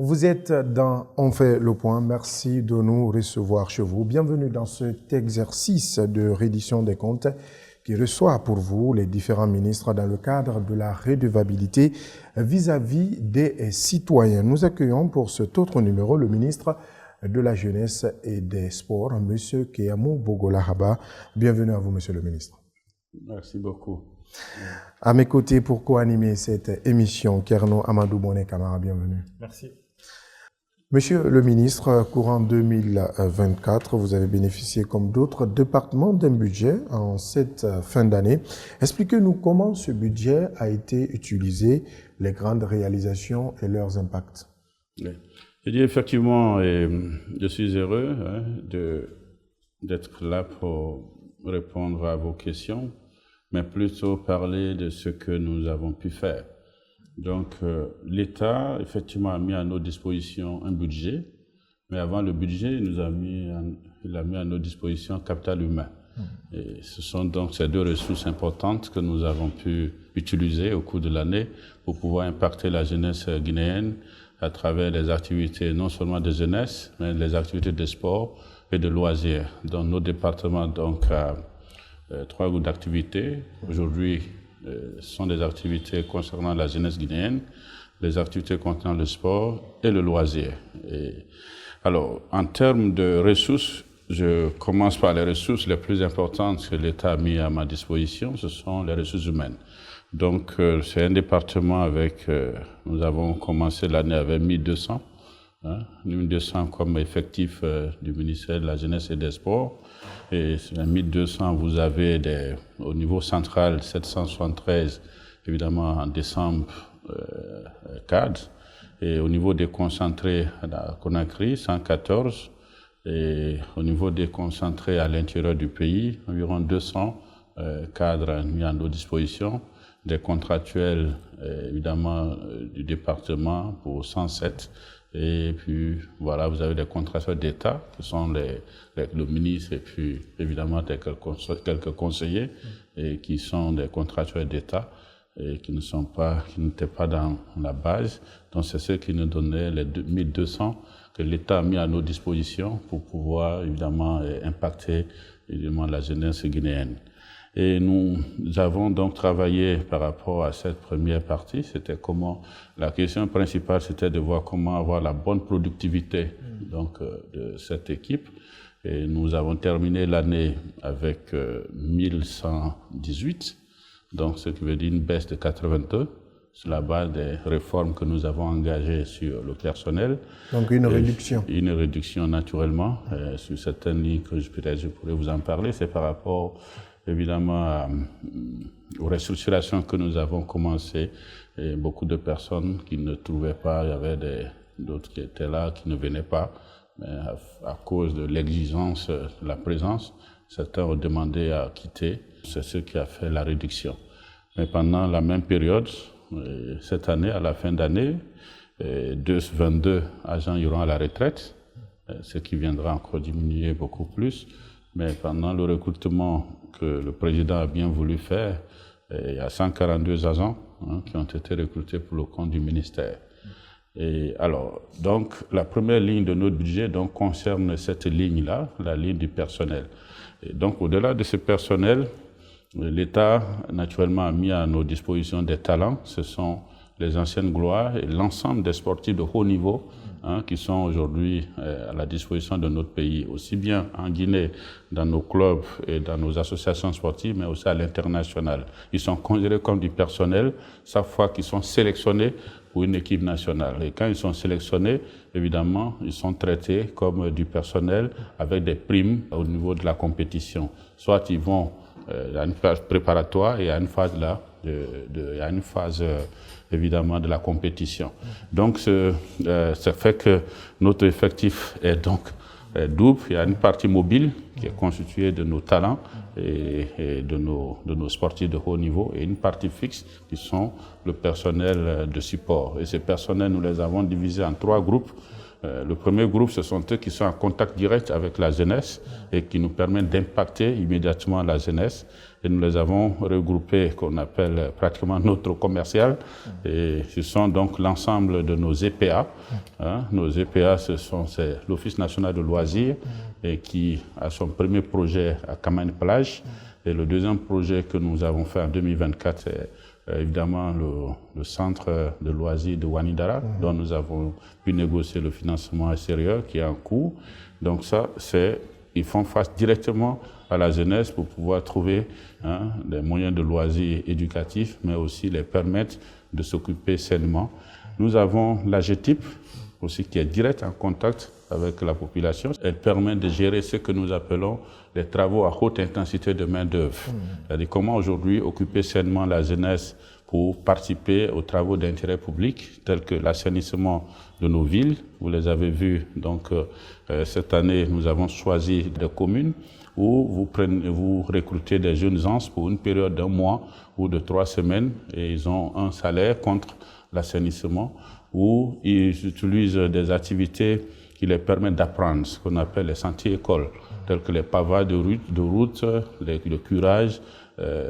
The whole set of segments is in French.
Vous êtes dans On fait le point. Merci de nous recevoir chez vous. Bienvenue dans cet exercice de reddition des comptes qui reçoit pour vous les différents ministres dans le cadre de la redevabilité vis-à-vis des citoyens. Nous accueillons pour cet autre numéro le ministre de la Jeunesse et des Sports, M. Keyamou Bogolahaba. Bienvenue à vous, Monsieur le ministre. Merci beaucoup. À mes côtés pour co-animer cette émission, Kerno Amadou Boné Kamara, bienvenue. Merci. Monsieur le ministre, courant 2024, vous avez bénéficié comme d'autres départements d'un budget en cette fin d'année. Expliquez-nous comment ce budget a été utilisé, les grandes réalisations et leurs impacts. Oui. Je dis effectivement, je suis heureux d'être là pour répondre à vos questions, mais plutôt parler de ce que nous avons pu faire. Donc, l'État, effectivement, a mis à nos dispositions un budget, mais avant le budget, il a mis à nos dispositions un capital humain. Et ce sont donc ces deux ressources importantes que nous avons pu utiliser au cours de l'année pour pouvoir impacter la jeunesse guinéenne à travers les activités non seulement de jeunesse, mais les activités de sport et de loisirs. Dans nos départements, donc, trois groupes d'activités. Aujourd'hui, ce sont des activités concernant la jeunesse guinéenne, les activités concernant le sport et le loisir. Alors, en termes de ressources, je commence par les ressources les plus importantes que l'État a mis à ma disposition, ce sont les ressources humaines. Donc, c'est un département avec, nous avons commencé l'année avec 1200, 1200 comme effectif du ministère de la Jeunesse et des Sports. Et sur 1200, vous avez au niveau central 773, évidemment en décembre, cadres. Et au niveau des concentrés à la Conakry, 114. Et au niveau des concentrés à l'intérieur du pays, environ 200 cadres mis à nos dispositions. Des contractuels, évidemment, du département pour 107. Et puis, voilà, vous avez des contractuels d'État, qui sont le ministre et puis, évidemment, quelques conseillers, et qui sont des contractuels d'État, et qui n'étaient pas dans la base. Donc, c'est ce qui nous donnait les 1200 que l'État a mis à nos dispositions pour pouvoir, évidemment, impacter, évidemment, la jeunesse guinéenne. Et nous avons donc travaillé par rapport à cette première partie. La question principale, c'était de voir comment avoir la bonne productivité donc, de cette équipe. Et nous avons terminé l'année avec 1118, donc ce qui veut dire une baisse de 82 sur la base des réformes que nous avons engagées sur le personnel. Donc une réduction. Une réduction naturellement sur certaines lignes que je pourrais vous en parler. C'est par rapport évidemment aux restructurations que nous avons commencées, et beaucoup de personnes qui ne trouvaient pas, il y avait d'autres qui étaient là, qui ne venaient pas, mais à cause de l'exigence de la présence, certains ont demandé à quitter. C'est ce qui a fait la réduction. Mais pendant la même période, cette année, à la fin d'année, 22 agents iront à la retraite, ce qui viendra encore diminuer beaucoup plus. Mais pendant le recrutement que le président a bien voulu faire, il y a 142 agents qui ont été recrutés pour le compte du ministère. Et alors, donc, la première ligne de notre budget donc, concerne cette ligne-là, la ligne du personnel. Et donc, au-delà de ce personnel, l'État, naturellement, a mis à nos dispositions des talents. Ce sont les anciennes gloires et l'ensemble des sportifs de haut niveau qui sont aujourd'hui à la disposition de notre pays, aussi bien en Guinée, dans nos clubs et dans nos associations sportives, mais aussi à l'international. Ils sont considérés comme du personnel chaque fois qu'ils sont sélectionnés pour une équipe nationale. Et quand ils sont sélectionnés, évidemment, ils sont traités comme du personnel avec des primes au niveau de la compétition. Soit ils vont à une phase préparatoire et à une phase évidemment de la compétition. Donc, ça fait que notre effectif est donc double. Il y a une partie mobile qui est constituée de nos talents et de nos sportifs de haut niveau et une partie fixe qui sont le personnel de support. Et ces personnels, nous les avons divisés en trois groupes. Le premier groupe, ce sont ceux qui sont en contact direct avec la jeunesse et qui nous permettent d'impacter immédiatement la jeunesse. Et nous les avons regroupés, qu'on appelle pratiquement notre commercial. Et ce sont donc l'ensemble de nos EPA. Nos EPA, c'est l'Office national de loisirs et qui a son premier projet à Kamani-Plage. Et le deuxième projet que nous avons fait en 2024, c'est évidemment le centre de loisirs de Wanidara, dont nous avons pu négocier le financement extérieur qui est en cours. Donc ça, ils font face directement à la jeunesse pour pouvoir trouver des moyens de loisirs éducatifs, mais aussi les permettre de s'occuper sainement. Nous avons l'AGETIP aussi qui est direct en contact avec la population. Elle permet de gérer ce que nous appelons les travaux à haute intensité de main-d'œuvre. C'est-à-dire comment aujourd'hui occuper sainement la jeunesse pour participer aux travaux d'intérêt public, tels que l'assainissement de nos villes. Vous les avez vus, donc cette année, nous avons choisi des communes où vous recrutez des jeunes gens pour une période d'1 mois ou de 3 semaines et ils ont un salaire contre l'assainissement, où ils utilisent des activités qui les permettent d'apprendre, ce qu'on appelle les sentiers écoles, tels que les pavats de route, le curage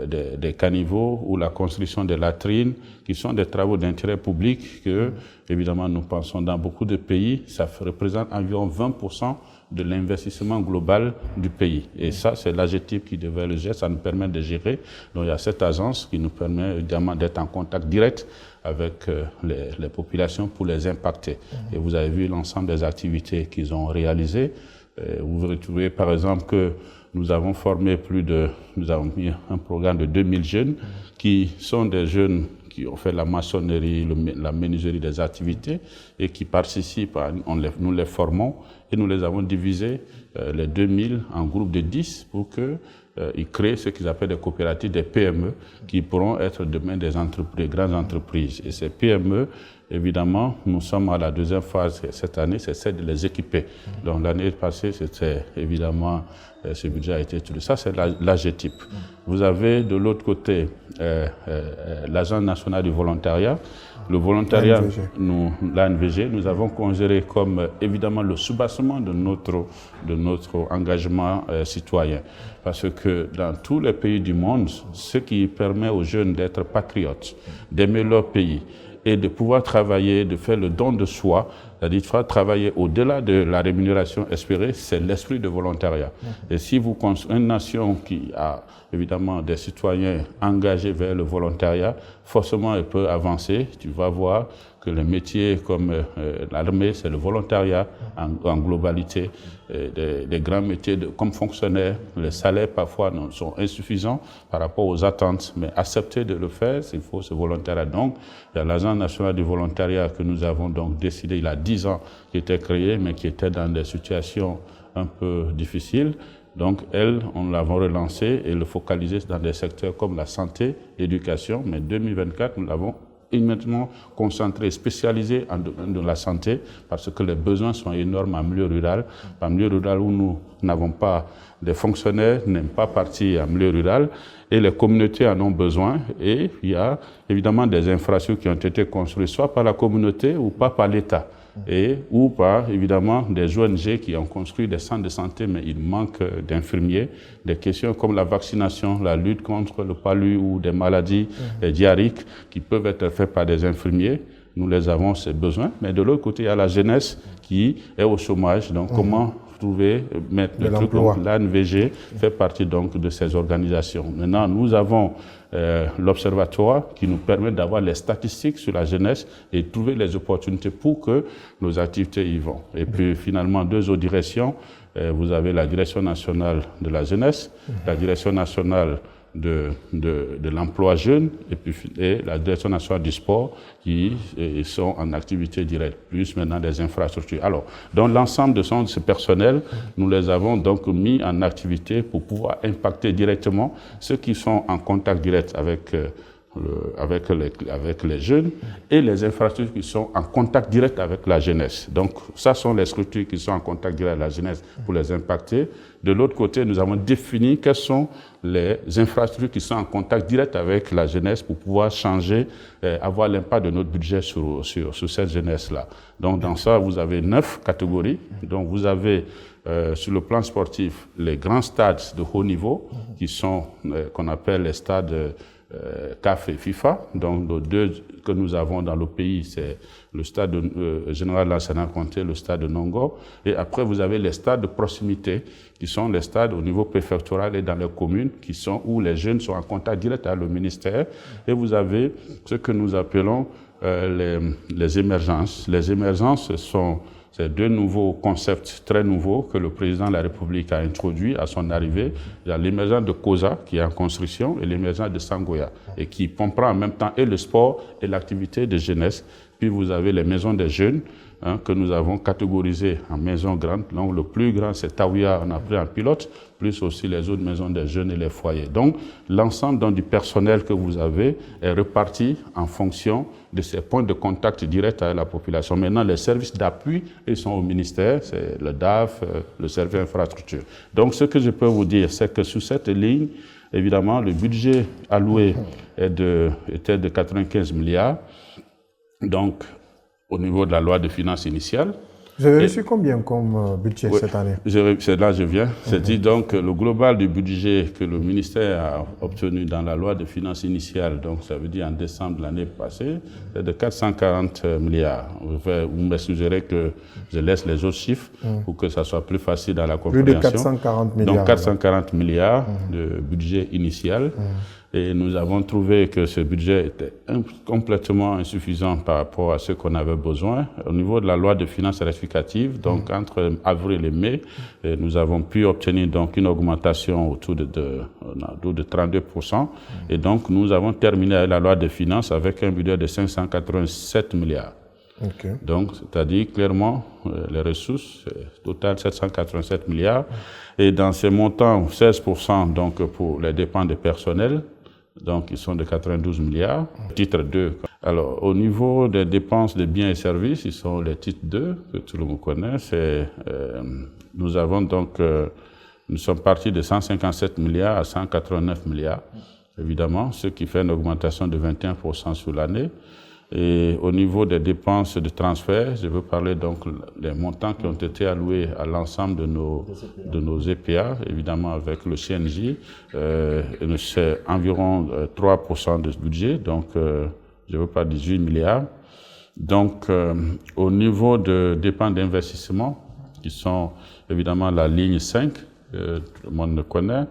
des caniveaux ou la construction des latrines, qui sont des travaux d'intérêt public que, évidemment, nous pensons dans beaucoup de pays, ça représente environ 20% de l'investissement global du pays. Et ça, c'est l'AGETIP qui devait le gérer, ça nous permet de gérer. Donc il y a cette agence qui nous permet évidemment d'être en contact direct avec les populations pour les impacter. Et vous avez vu l'ensemble des activités qu'ils ont réalisées. Vous retrouvez par exemple que nous avons formé nous avons mis un programme de 2000 jeunes qui sont des jeunes qui ont fait la maçonnerie, la menuiserie des activités et qui participent, nous les formons et nous les avons divisés, les 2000, en groupes de 10 pour qu'ils créent ce qu'ils appellent des coopératives, des PME, qui pourront être demain des grandes entreprises. Et ces PME, évidemment, nous sommes à la deuxième phase cette année, c'est celle de les équiper. Donc l'année passée, c'était évidemment, ce budget a été utilisé. Ça, c'est l'AGETIP. Vous avez de l'autre côté l'Agence nationale du volontariat. Le volontariat, l'ANVG, nous avons considéré comme évidemment le soubassement de notre engagement citoyen. Parce que dans tous les pays du monde, ce qui permet aux jeunes d'être patriotes, d'aimer leur pays, et de pouvoir travailler, de faire le don de soi, c'est-à-dire de pouvoir travailler au-delà de la rémunération espérée, c'est l'esprit de volontariat. Et si vous construisez une nation qui a évidemment des citoyens engagés vers le volontariat, forcément elle peut avancer. Tu vas voir que les métiers comme l'armée, c'est le volontariat en globalité. Des grands métiers comme fonctionnaire, les salaires parfois sont insuffisants par rapport aux attentes, mais accepter de le faire, il faut ce volontariat. Donc, il y a l'Agence nationale du volontariat que nous avons donc décidé il y a 10 ans, qui était créée, mais qui était dans des situations un peu difficiles. Donc, on l'avons relancée et le focalisé dans des secteurs comme la santé, l'éducation, mais 2024, nous l'avons immédiatement concentré, spécialisé en domaine de la santé, parce que les besoins sont énormes en milieu rural. En milieu rural où nous n'avons pas des fonctionnaires, n'aiment pas partir en milieu rural, et les communautés en ont besoin. Et il y a évidemment des infrastructures qui ont été construites soit par la communauté ou pas par l'État. Ou par, évidemment, des ONG qui ont construit des centres de santé, mais il manque d'infirmiers. Des questions comme la vaccination, la lutte contre le palu ou des maladies diarrhéiques qui peuvent être faites par des infirmiers. Nous les avons, ces besoins. Mais de l'autre côté, il y a la jeunesse qui est au chômage. Donc, comment trouver, mettre le truc, donc l'ANVG fait partie donc de ces organisations. Maintenant, nous avons l'observatoire qui nous permet d'avoir les statistiques sur la jeunesse et trouver les opportunités pour que nos activités y vont. Et puis finalement, 2 autres directions. Vous avez la direction nationale de la jeunesse, la direction nationale de l'emploi jeune et la direction nationale du sport qui sont en activité directe, plus maintenant des infrastructures. Alors, dans l'ensemble de ce personnel, nous les avons donc mis en activité pour pouvoir impacter directement ceux qui sont en contact direct avec avec les jeunes et les infrastructures qui sont en contact direct avec la jeunesse. Donc, ça sont les structures qui sont en contact direct avec la jeunesse pour les impacter. De l'autre côté, nous avons défini quelles sont les infrastructures qui sont en contact direct avec la jeunesse pour pouvoir changer, avoir l'impact de notre budget sur cette jeunesse-là. Donc, dans ça, vous avez 9 catégories. Donc, vous avez sur le plan sportif les grands stades de haut niveau qui sont, qu'on appelle les stades CAF et FIFA. Donc, les 2 que nous avons dans le pays, c'est le stade général Lansana Conté, le stade de Nongo. Et après, vous avez les stades de proximité, qui sont les stades au niveau préfectoral et dans les communes, où les jeunes sont en contact direct avec le ministère. Et vous avez ce que nous appelons les émergences. Les émergences sont ces 2 nouveaux concepts très nouveaux que le président de la République a introduits à son arrivée. Il y a l'émergence de Koza qui est en construction et l'émergence de Sangoya et qui comprend en même temps et le sport et l'activité de jeunesse. Puis vous avez les maisons des jeunes que nous avons catégorisées en maisons grandes. Donc le plus grand c'est Taouya, on a pris en pilote, plus aussi les autres maisons des jeunes et les foyers. Donc l'ensemble du personnel que vous avez est reparti en fonction de ces points de contact direct avec la population. Maintenant, les services d'appui, ils sont au ministère, c'est le DAF, le service infrastructure. Donc ce que je peux vous dire, c'est que sur cette ligne, évidemment, le budget alloué était de 95 milliards. Donc, au niveau de la loi de finances initiale. Vous avez reçu combien comme budget cette année? C'est là que je viens. C'est-à-dire donc le global du budget que le ministère a obtenu dans la loi de finances initiale, donc ça veut dire en décembre de l'année passée, c'est de 440 milliards. Vous me suggérez que je laisse les autres chiffres pour que ça soit plus facile dans la compréhension. Plus de 440 milliards. Donc 440 milliards de budget initial. Et nous avons trouvé que ce budget était complètement insuffisant par rapport à ce qu'on avait besoin. Au niveau de la loi de finances rectificative, donc entre avril et mai, nous avons pu obtenir donc une augmentation autour de 32%. Et donc nous avons terminé la loi de finances avec un budget de 587 milliards. Okay. Donc, c'est-à-dire clairement, les ressources, total 787 milliards. Et dans ces montants, 16% donc pour les dépenses de personnel, donc ils sont de 92 milliards. Titre 2. Alors, au niveau des dépenses de biens et services, ils sont les titres 2, que tout le monde connaît. Nous avons donc, nous sommes partis de 157 milliards à 189 milliards, évidemment, ce qui fait une augmentation de 21% sur l'année. Et au niveau des dépenses de transfert, je veux parler donc des montants qui ont été alloués à l'ensemble de nos EPA, évidemment avec le CNJ, c'est environ 3% de ce budget, donc je veux pas 18 milliards. Donc au niveau de dépenses d'investissement, qui sont évidemment la ligne 5, tout le monde le connaît,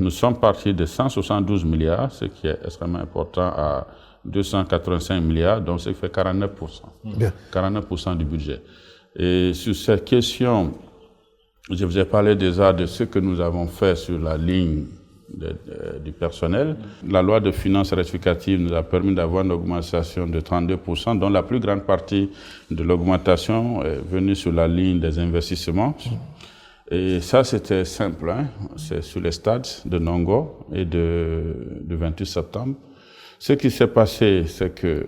nous sommes partis de 172 milliards, ce qui est extrêmement important, à 285 milliards, donc ce qui fait 49%. Bien. 49% du budget. Et sur cette question, je vous ai parlé déjà de ce que nous avons fait sur la ligne du personnel. La loi de finances rectificative nous a permis d'avoir une augmentation de 32%, dont la plus grande partie de l'augmentation est venue sur la ligne des investissements. Et ça, c'était simple, c'est sur les stades de Nongo et de 28 septembre. Ce qui s'est passé, c'est que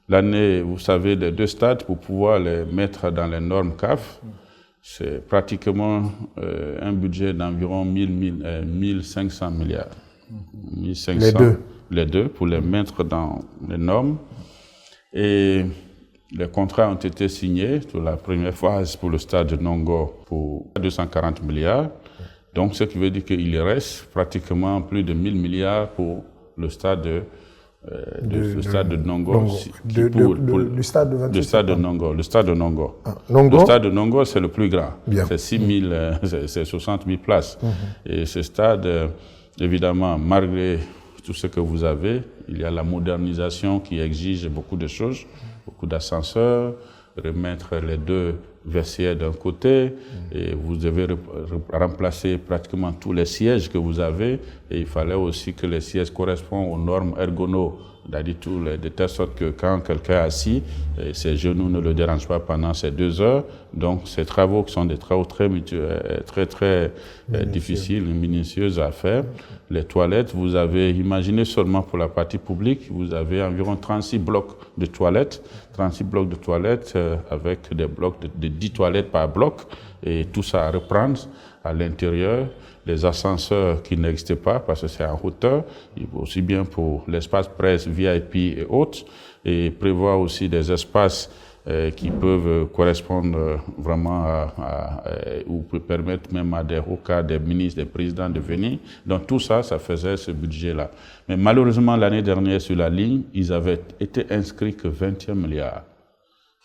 l'année, vous savez, les 2 stades, pour pouvoir les mettre dans les normes CAF, c'est pratiquement un budget d'environ 1500 milliards. 1500, les deux, pour les mettre dans les normes. Et les contrats ont été signés pour la première phase pour le stade de Nongo pour 240 milliards. Donc, ce qui veut dire qu'il reste pratiquement plus de 1000 milliards pour le stade le stade de Nongo. Le stade de 28 septembre. Le stade de Nongo. Nongo. Le stade de Nongo, c'est le plus grand. C'est 60 000 places. Et ce stade, évidemment, malgré tout ce que vous avez, il y a la modernisation qui exige beaucoup de choses, beaucoup d'ascenseurs, remettre les 2 vestiaires d'un côté, et vous devez remplacer pratiquement tous les sièges que vous avez, et il fallait aussi que les sièges correspondent aux normes ergono de telle sorte que quand quelqu'un est assis, ses genoux ne le dérangent pas pendant ces 2 heures. Donc, ces travaux qui sont des travaux très difficiles, minutieux à faire. Les toilettes, vous avez, imaginez seulement pour la partie publique, vous avez environ 36 blocs de toilettes, avec des blocs de 10 toilettes par bloc, et tout ça à reprendre à l'intérieur. Les ascenseurs qui n'existaient pas parce que c'est en hauteur, aussi bien pour l'espace presse, VIP et autres, et prévoir aussi des espaces qui peuvent correspondre vraiment ou permettre même à des hauts cadres, des ministres, des présidents de venir. Donc tout ça, ça faisait ce budget-là. Mais malheureusement, l'année dernière, sur la ligne, ils avaient été inscrits que 21 milliards.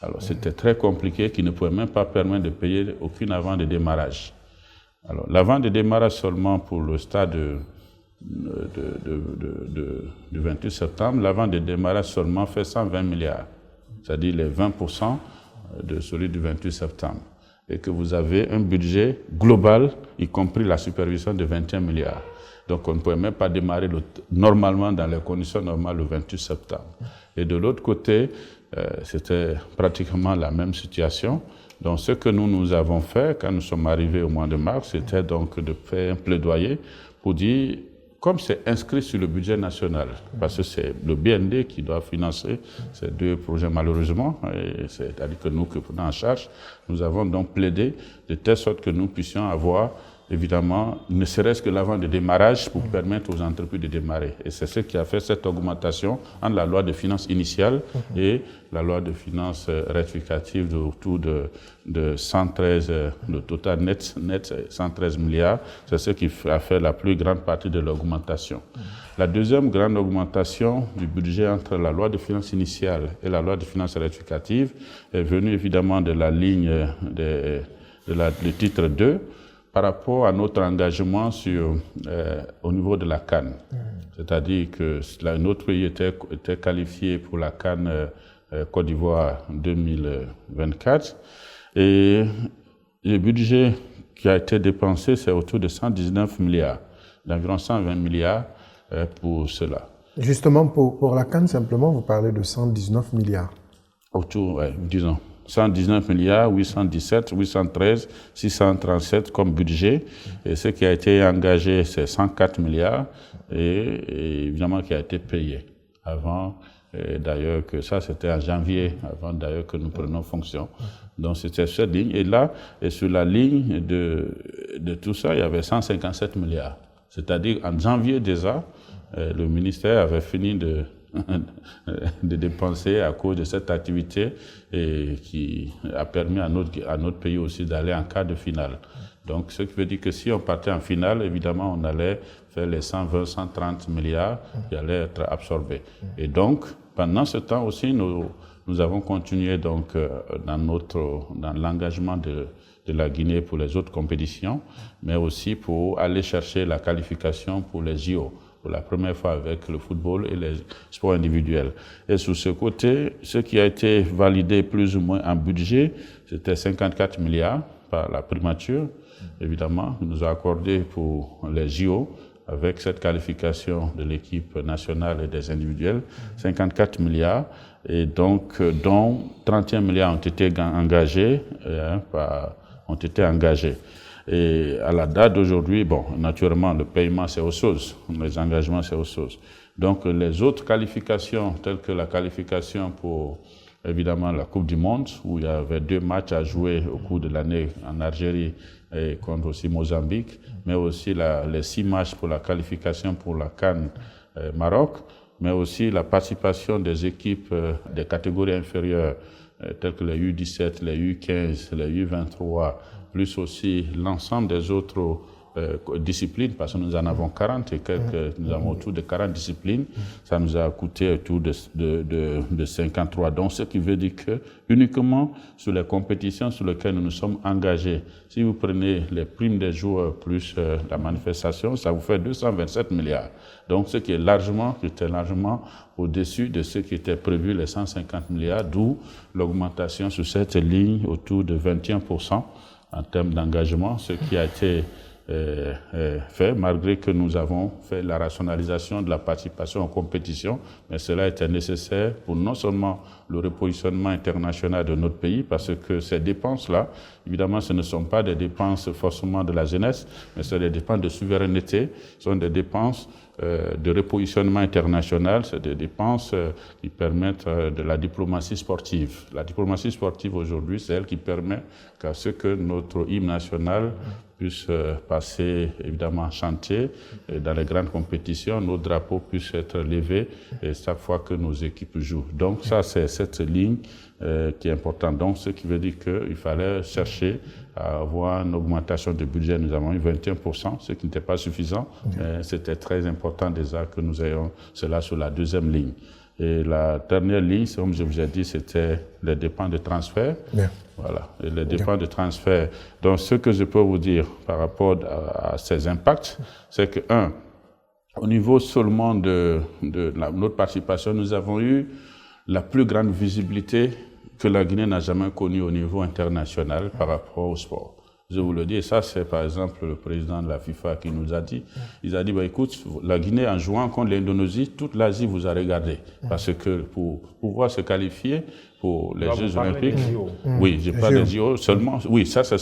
Alors c'était très compliqué, qu'ils ne pouvaient même pas permettre de payer aucune avance de démarrage. Alors, l'avant de démarrage seulement pour le stade du 28 septembre, l'avant de démarrage seulement fait 120 milliards, c'est-à-dire les 20% de celui du 28 septembre. Et que vous avez un budget global, y compris la supervision, de 21 milliards. Donc on ne pouvait même pas démarrer normalement, dans les conditions normales, le 28 septembre. Et de l'autre côté, c'était pratiquement la même situation. Donc ce que nous avons fait quand nous sommes arrivés au mois de mars, c'était donc de faire un plaidoyer pour dire, comme c'est inscrit sur le budget national, parce que c'est le BND qui doit financer ces 2 projets malheureusement, c'est-à-dire que nous qui prenons en charge, nous avons donc plaidé de telle sorte que nous puissions avoir évidemment, ne serait-ce que l'avant de démarrage pour permettre aux entreprises de démarrer. Et c'est ce qui a fait cette augmentation entre la loi de finances initiale et la loi de finances rectificative autour de 113, le total net 113 milliards. C'est ce qui a fait la plus grande partie de l'augmentation. La deuxième grande augmentation du budget entre la loi de finances initiale et la loi de finances rectificative est venue évidemment de la ligne du titre 2, par rapport à notre engagement au niveau de la CAN. C'est-à-dire que notre pays était qualifié pour la CAN Côte d'Ivoire 2024. Et le budget qui a été dépensé, c'est autour de 119 milliards, d'environ 120 milliards pour cela. Justement, pour la CAN, simplement, vous parlez de 119 milliards. Autour, disons. 119 milliards, 817, 813, 637 comme budget. Et ce qui a été engagé, c'est 104 milliards et évidemment qui a été payé avant. D'ailleurs, que ça, c'était en janvier, avant d'ailleurs que nous prenions fonction. Donc, c'était cette ligne. Et là, sur la ligne de tout ça, il y avait 157 milliards. C'est-à-dire, en janvier déjà, le ministère avait fini de dépenser à cause de cette activité et qui a permis à notre pays aussi d'aller en quart de finale. Donc, ce qui veut dire que si on partait en finale, évidemment, on allait faire les 120, 130 milliards qui allaient être absorbés. Et donc, pendant ce temps aussi, nous avons continué donc dans l'engagement de la Guinée pour les autres compétitions, mais aussi pour aller chercher la qualification pour les JO. Pour la première fois avec le football et les sports individuels. Et sur ce côté, ce qui a été validé plus ou moins en budget, c'était 54 milliards par la primature, évidemment, qui nous a accordé pour les JO, avec cette qualification de l'équipe nationale et des individuels, 54 milliards, et donc dont 31 milliards ont été engagés, Et à la date d'aujourd'hui, bon, naturellement, le paiement, c'est autre chose. Les engagements, c'est autre chose. Donc, les autres qualifications, telles que la qualification pour, évidemment, la Coupe du Monde, où il y avait 2 matchs à jouer au cours de l'année en Algérie et contre aussi Mozambique, mais aussi les 6 matchs pour la qualification pour la CAN Maroc, mais aussi la participation des équipes des catégories inférieures, telles que les U17, les U15, les U23, plus aussi l'ensemble des autres disciplines, parce que nous en avons 40 et nous avons autour de 40 disciplines. Ça nous a coûté autour de 53. Donc, ce qui veut dire que uniquement sur les compétitions sur lesquelles nous nous sommes engagés, si vous prenez les primes des joueurs plus la manifestation, ça vous fait 227 milliards. Donc, ce qui était largement au-dessus de ce qui était prévu, les 150 milliards, d'où l'augmentation sur cette ligne autour de 21%. En termes d'engagement, ce qui a été fait, malgré que nous avons fait la rationalisation de la participation en compétition, mais cela était nécessaire pour non seulement le repositionnement international de notre pays, parce que ces dépenses-là, évidemment, ce ne sont pas des dépenses forcément de la jeunesse, mais ce sont des dépenses de souveraineté, ce sont des dépenses de repositionnement international, c'est des dépenses qui permettent de la diplomatie sportive. La diplomatie sportive aujourd'hui, c'est elle qui permet qu'à ce que notre hymne national puisse passer évidemment en chantier dans les grandes compétitions, nos drapeaux puissent être levés chaque fois que nos équipes jouent. Donc ça, c'est cette ligne qui est importante. Donc ce qui veut dire qu'il fallait chercher à avoir une augmentation de budget. Nous avons eu 21%, ce qui n'était pas suffisant. C'était très important déjà que nous ayons cela sur la deuxième ligne. Et la dernière ligne, comme je vous ai dit, c'était les dépenses de transfert. Voilà, et les dépenses de transfert. Donc, ce que je peux vous dire par rapport à ces impacts, c'est que, au niveau seulement de notre participation, nous avons eu la plus grande visibilité que la Guinée n'a jamais connue au niveau international par rapport au sport. Je vous le dis, et ça c'est par exemple le président de la FIFA qui nous a dit, il a dit, écoute, la Guinée en jouant contre l'Indonésie, toute l'Asie vous a regardé, parce que pour pouvoir se qualifier pour les Jeux Olympiques, oui, je parle des JO seulement, oui, ça c'est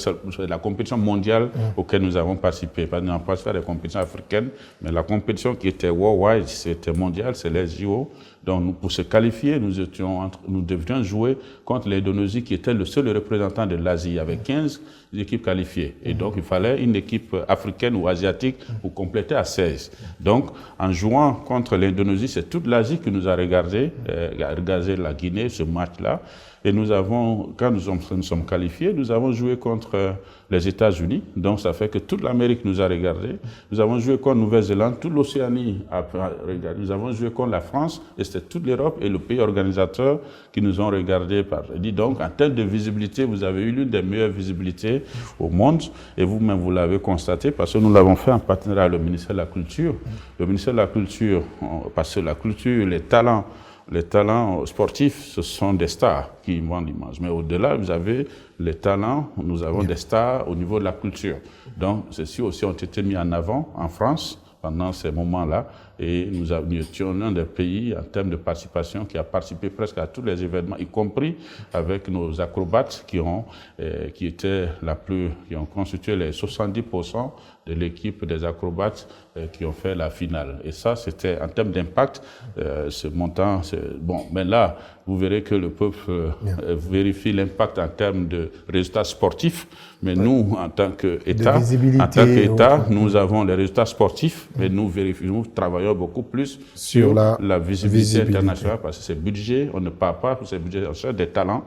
la compétition mondiale auquel nous avons participé, parce que nous n'avons pas fait des compétitions africaines, mais la compétition qui était worldwide, c'était mondiale, c'est les JO. Donc, pour se qualifier, nous devions jouer contre l'Indonésie, qui était le seul représentant de l'Asie, avec 15 équipes qualifiées. Et donc, il fallait une équipe africaine ou asiatique pour compléter à 16. Donc, en jouant contre l'Indonésie, c'est toute l'Asie qui nous a regardé la Guinée, ce match-là. Et nous avons, quand nous sommes qualifiés, nous avons joué contre les États-Unis. Donc, ça fait que toute l'Amérique nous a regardés. Nous avons joué contre Nouvelle-Zélande, toute l'Océanie a regardé. Nous avons joué contre la France, et c'était toute l'Europe et le pays organisateur qui nous ont regardés. Donc, en termes de visibilité, vous avez eu l'une des meilleures visibilités au monde. Et vous-même, vous l'avez constaté, parce que nous l'avons fait en partenariat avec le ministère de la Culture. Le ministère de la Culture, parce que la culture, les talents sportifs, ce sont des stars qui vendent l'image. Mais au-delà, vous avez les talents, nous avons des stars au niveau de la culture. Donc, ceux-ci aussi ont été mis en avant en France pendant ces moments-là. Et nous étions l'un des pays, en termes de participation, qui a participé presque à tous les événements, y compris avec nos acrobates qui ont constitué les 70% de l'équipe des acrobates qui ont fait la finale. Et ça, c'était, en termes d'impact, ce montant, bon, mais là, vous verrez que le peuple vérifie l'impact en termes de résultats sportifs, mais nous, en tant qu'État, nous avons les résultats sportifs, mais nous travaillons beaucoup plus sur la visibilité internationale, parce que ces budgets, on ne parle pas pour ces budgets, on cherche des talents,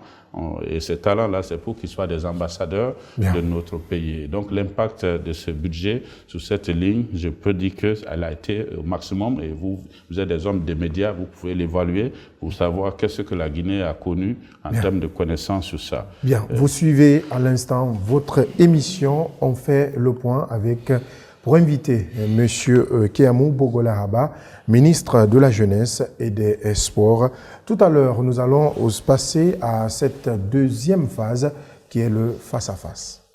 et ces talents-là, c'est pour qu'ils soient des ambassadeurs de notre pays. Donc l'impact de ce budget sur cette ligne, je peux dire qu'elle a été au maximum, et vous êtes des hommes des médias, vous pouvez l'évaluer pour savoir qu'est-ce que la Guinée a connu en termes de connaissances sur ça. Bien, vous suivez à l'instant votre émission, on fait le point avec... Pour inviter M. Kéamou Bogola-Haba, ministre de la Jeunesse et des Sports. Tout à l'heure, nous allons passer à cette deuxième phase qui est le face-à-face.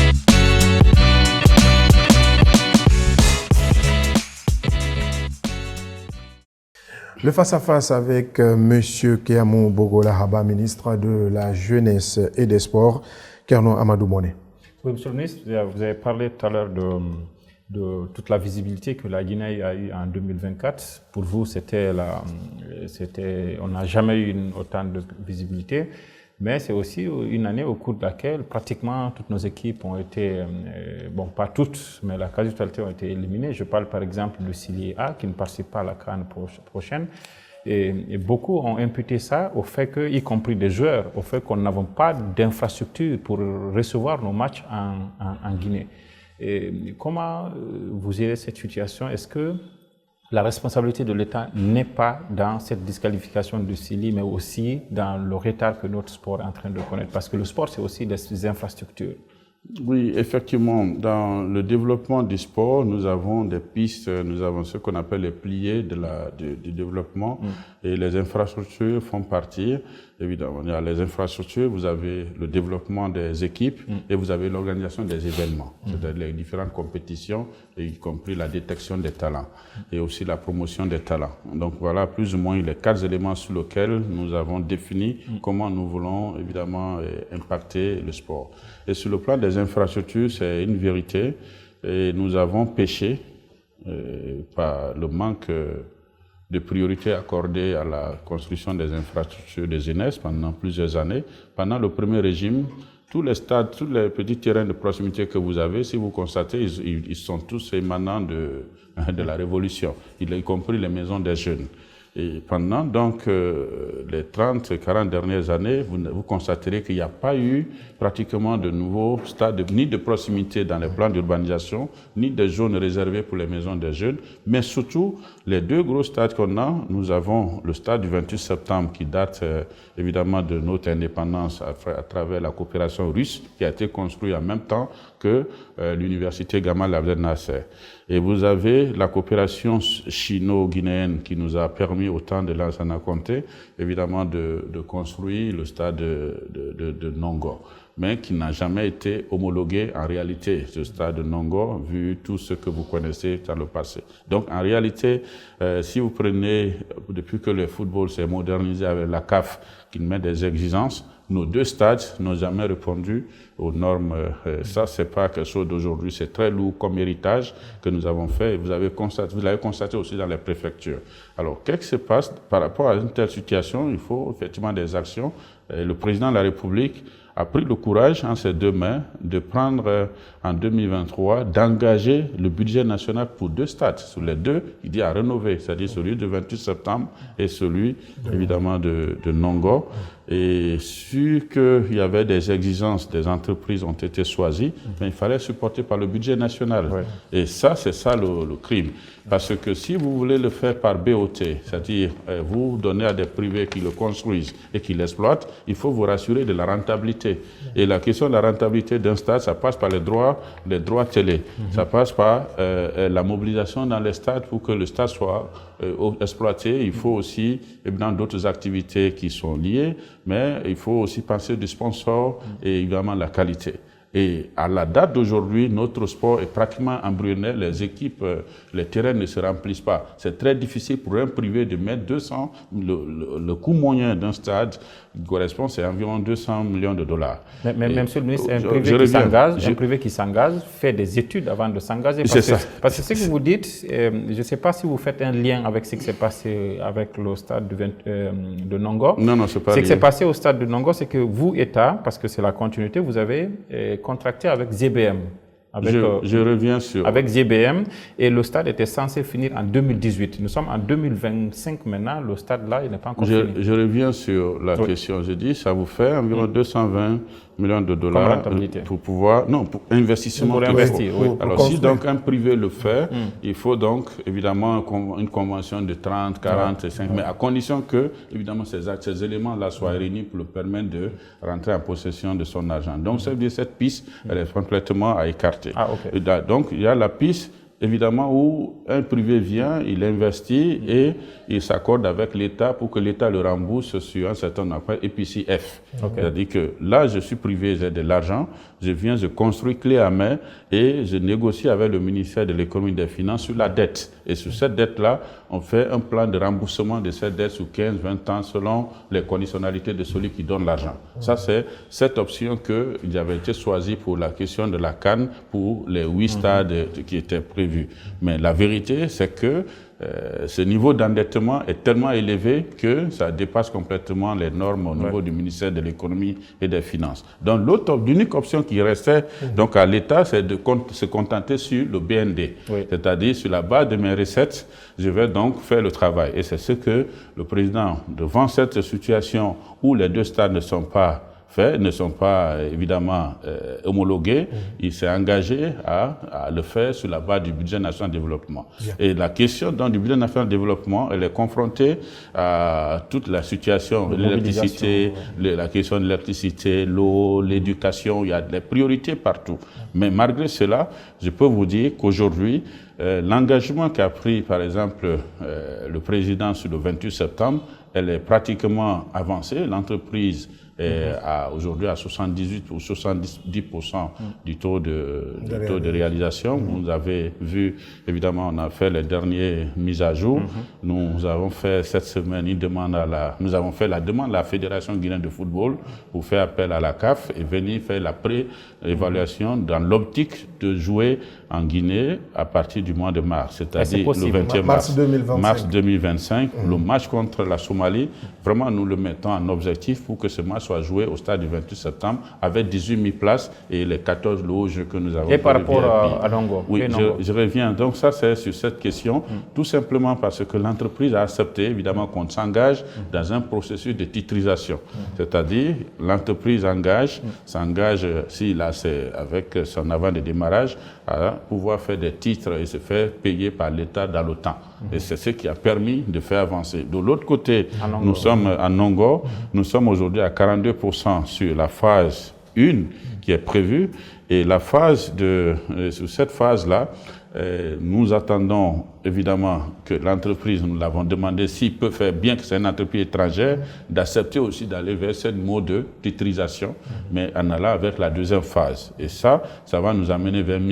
Le face-à-face avec M. Kéamou Bogola-Haba, ministre de la Jeunesse et des Sports. Kerno Amadou Moné. Oui, Monsieur le ministre, vous avez parlé tout à l'heure de toute la visibilité que la Guinée a eue en 2024. Pour vous, on n'a jamais eu autant de visibilité, mais c'est aussi une année au cours de laquelle pratiquement toutes nos équipes ont été, bon pas toutes, mais la quasi-totalité ont été éliminées. Je parle par exemple de Sili A qui ne participe pas à la CAN prochaine. Et beaucoup ont imputé ça au fait que, y compris des joueurs, au fait qu'on n'avons pas d'infrastructure pour recevoir nos matchs en Guinée. Et comment vous gérez cette situation? Est-ce que la responsabilité de l'État n'est pas dans cette disqualification de Sili, mais aussi dans le retard que notre sport est en train de connaître? Parce que le sport, c'est aussi des infrastructures. Oui, effectivement, dans le développement du sport, nous avons des pistes, nous avons ce qu'on appelle les piliers du développement et les infrastructures font partie. Évidemment, il y a les infrastructures, vous avez le développement des équipes et vous avez l'organisation des événements, c'est-à-dire les différentes compétitions, y compris la détection des talents et aussi la promotion des talents. Donc voilà plus ou moins les 4 éléments sur lesquels nous avons défini comment nous voulons évidemment impacter le sport. Et sur le plan des infrastructures, c'est une vérité. Et nous avons péché par le manque de priorité accordée à la construction des infrastructures de jeunesse pendant plusieurs années. Pendant le premier régime, tous les stades, tous les petits terrains de proximité que vous avez, si vous constatez, ils sont tous émanants de la Révolution, y compris les maisons des jeunes. Et pendant donc les 30-40 dernières années, vous constaterez qu'il n'y a pas eu pratiquement de nouveaux stades, ni de proximité dans les plans d'urbanisation, ni de zones réservées pour les maisons des jeunes. Mais surtout, les 2 gros stades qu'on a, nous avons le stade du 28 septembre qui date évidemment de notre indépendance à travers la coopération russe, qui a été construit en même temps que l'université Gamal Abdel Nasser. Et vous avez la coopération chino-guinéenne qui nous a permis au temps de Lansana Conté, évidemment, de construire le stade de Nongo, mais qui n'a jamais été homologué en réalité, ce stade de Nongo, vu tout ce que vous connaissez dans le passé. Donc en réalité, si vous prenez, depuis que le football s'est modernisé avec la CAF, qui met des exigences, nos 2 stades n'ont jamais répondu aux normes. Ça, c'est pas quelque chose d'aujourd'hui, c'est très lourd comme héritage que nous avons fait. Et vous l'avez constaté aussi dans les préfectures. Alors, qu'est-ce qui se passe par rapport à une telle situation? Il faut effectivement des actions. Et le président de la République a pris le courage en ses 2 mains de prendre en 2023, d'engager le budget national pour 2 stades. Sur les 2, il dit à rénover, c'est-à-dire celui du 28 septembre et celui évidemment de Nongo. Et sûr qu'il y avait des exigences, des entreprises ont été choisies, mais il fallait supporter par le budget national. Ouais. Et ça, c'est ça le crime. Parce que si vous voulez le faire par BOT, c'est-à-dire vous donnez à des privés qui le construisent et qui l'exploitent, il faut vous rassurer de la rentabilité. Et la question de la rentabilité d'un stade, ça passe par les droits télé. Ça passe par la mobilisation dans les stades pour que le stade soit exploité. Il faut aussi, évidemment, d'autres activités qui sont liées, mais il faut aussi penser du sponsor et évidemment la qualité. Et à la date d'aujourd'hui, notre sport est pratiquement embryonnaire. Les équipes, les terrains ne se remplissent pas. C'est très difficile pour un privé de mettre 200. Le coût moyen d'un stade correspond, c'est environ 200 millions de dollars. Mais monsieur le ministre, un privé qui s'engage fait des études avant de s'engager. Parce que ce que vous dites, je ne sais pas si vous faites un lien avec ce qui s'est passé avec le stade de Nongo. Non, c'est pas Ce qui s'est passé au stade de Nongo, c'est que vous, État, parce que c'est la continuité, vous avez contracté avec ZBM. Je reviens sur... Avec ZBM, et le stade était censé finir en 2018. Nous sommes en 2025 maintenant, le stade là, il n'est pas encore fini. Je reviens sur la question. Je dis, ça vous fait environ 220 millions de dollars pour pouvoir... Non, pour investissement. Pour investir, oui. Alors si donc un privé le fait, il faut donc évidemment une convention de 30, 40, 5, mais à condition que, évidemment, ces éléments-là soient réunis pour le permettre de rentrer en possession de son argent. Donc ça veut dire que cette piste, elle est complètement à écarter. Ah, okay. Donc, il y a la piste, évidemment, où un privé vient, il investit et il s'accorde avec l'État pour que l'État le rembourse sur un certain nombre EPCF. Okay. C'est-à-dire que là, je suis privé, j'ai de l'argent, je viens, je construis clé à main et je négocie avec le ministère de l'Économie et des Finances sur la dette. Et sur cette dette-là, on fait un plan de remboursement de cette dette sur 15, 20 ans selon les conditionnalités de celui qui donne l'argent. Ça, c'est cette option qui avait été choisie pour la question de la CAN pour les 8 stades qui étaient prévus. Mais la vérité, c'est que ce niveau d'endettement est tellement élevé que ça dépasse complètement les normes au niveau du ministère de l'Économie et des Finances. Donc l'unique option qui restait donc à l'État, c'est de se contenter sur le BND. C'est-à-dire sur la base de mes recettes, je vais donc faire le travail. Et c'est ce que le président, devant cette situation où les 2 stades ne sont pas faits ne sont pas évidemment homologués. Il s'est engagé à le faire sur la base du budget national de développement. Et la question du budget national de développement, elle est confrontée à toute la situation de l'électricité, la question de l'électricité, l'eau, l'éducation. Il y a des priorités partout. Mais malgré cela, je peux vous dire qu'aujourd'hui, l'engagement qu'a pris, par exemple, le président sur le 28 septembre, elle est pratiquement avancée. L'entreprise est aujourd'hui à 78 ou 70% du taux de réalisation. Vous avez vu, évidemment, on a fait les dernières mises à jour. Nous avons fait cette semaine nous avons fait la demande à la Fédération guinéenne de football pour faire appel à la CAF et venir faire la pré-évaluation dans l'optique de jouer en Guinée à partir du mois de mars, c'est-à-dire le 21 mars 2025. Le match contre la Somalie, vraiment nous le mettons en objectif pour que ce match soit joué au stade du 28 septembre avec 18 000 places et les 14 loges que nous avons. Et par rapport à Nongo? Oui, je reviens. Donc ça, c'est sur cette question, tout simplement parce que l'entreprise a accepté, évidemment, qu'on s'engage dans un processus de titrisation. C'est-à-dire, l'entreprise s'engage, avec son avant de démarrage, à pouvoir faire des titres et se faire payer par l'État dans le temps. Et c'est ce qui a permis de faire avancer. De l'autre côté, nous sommes à Nongo, nous sommes aujourd'hui à 42% sur la phase 1 qui est prévue. Et la phase sur cette phase-là, nous attendons évidemment que l'entreprise, nous l'avons demandé s'il peut faire, bien que c'est une entreprise étrangère, d'accepter aussi d'aller vers ce mode de titrisation, mais en allant avec la deuxième phase. Et ça va nous amener vers 1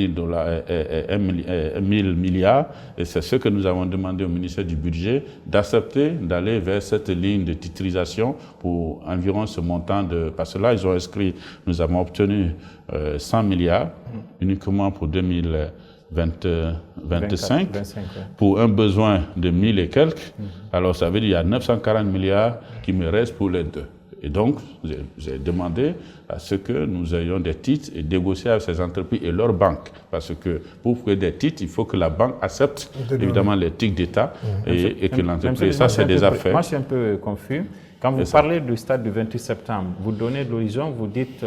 000 milliards. Et c'est ce que nous avons demandé au ministère du Budget, d'accepter d'aller vers cette ligne de titrisation pour environ ce montant parce que là, ils ont inscrit, nous avons obtenu 100 milliards uniquement pour 2025 pour un besoin de 1000 et quelques. Alors ça veut dire qu'il y a 940 milliards qui me restent pour les deux. Et donc, j'ai demandé à ce que nous ayons des titres et négocier avec ces entreprises et leurs banques. Parce que pour créer des titres, il faut que la banque accepte évidemment les titres d'État et que l'entreprise, ça c'est des affaires. Moi je suis un peu confus. Quand vous parlez du stade du 28 septembre, vous donnez de l'horizon, vous dites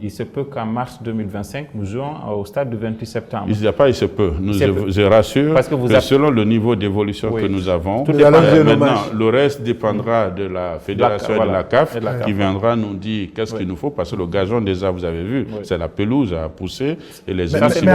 il se peut qu'en mars 2025, nous jouons au stade du 28 septembre. Il n'y a pas il se peut. Je rassure que selon le niveau d'évolution que nous avons, maintenant, le reste dépendra de la fédération et de la CAF qui viendra nous dire qu'est-ce qu'il nous faut, parce que le gazon déjà, vous avez vu, c'est la pelouse à pousser et les génies civils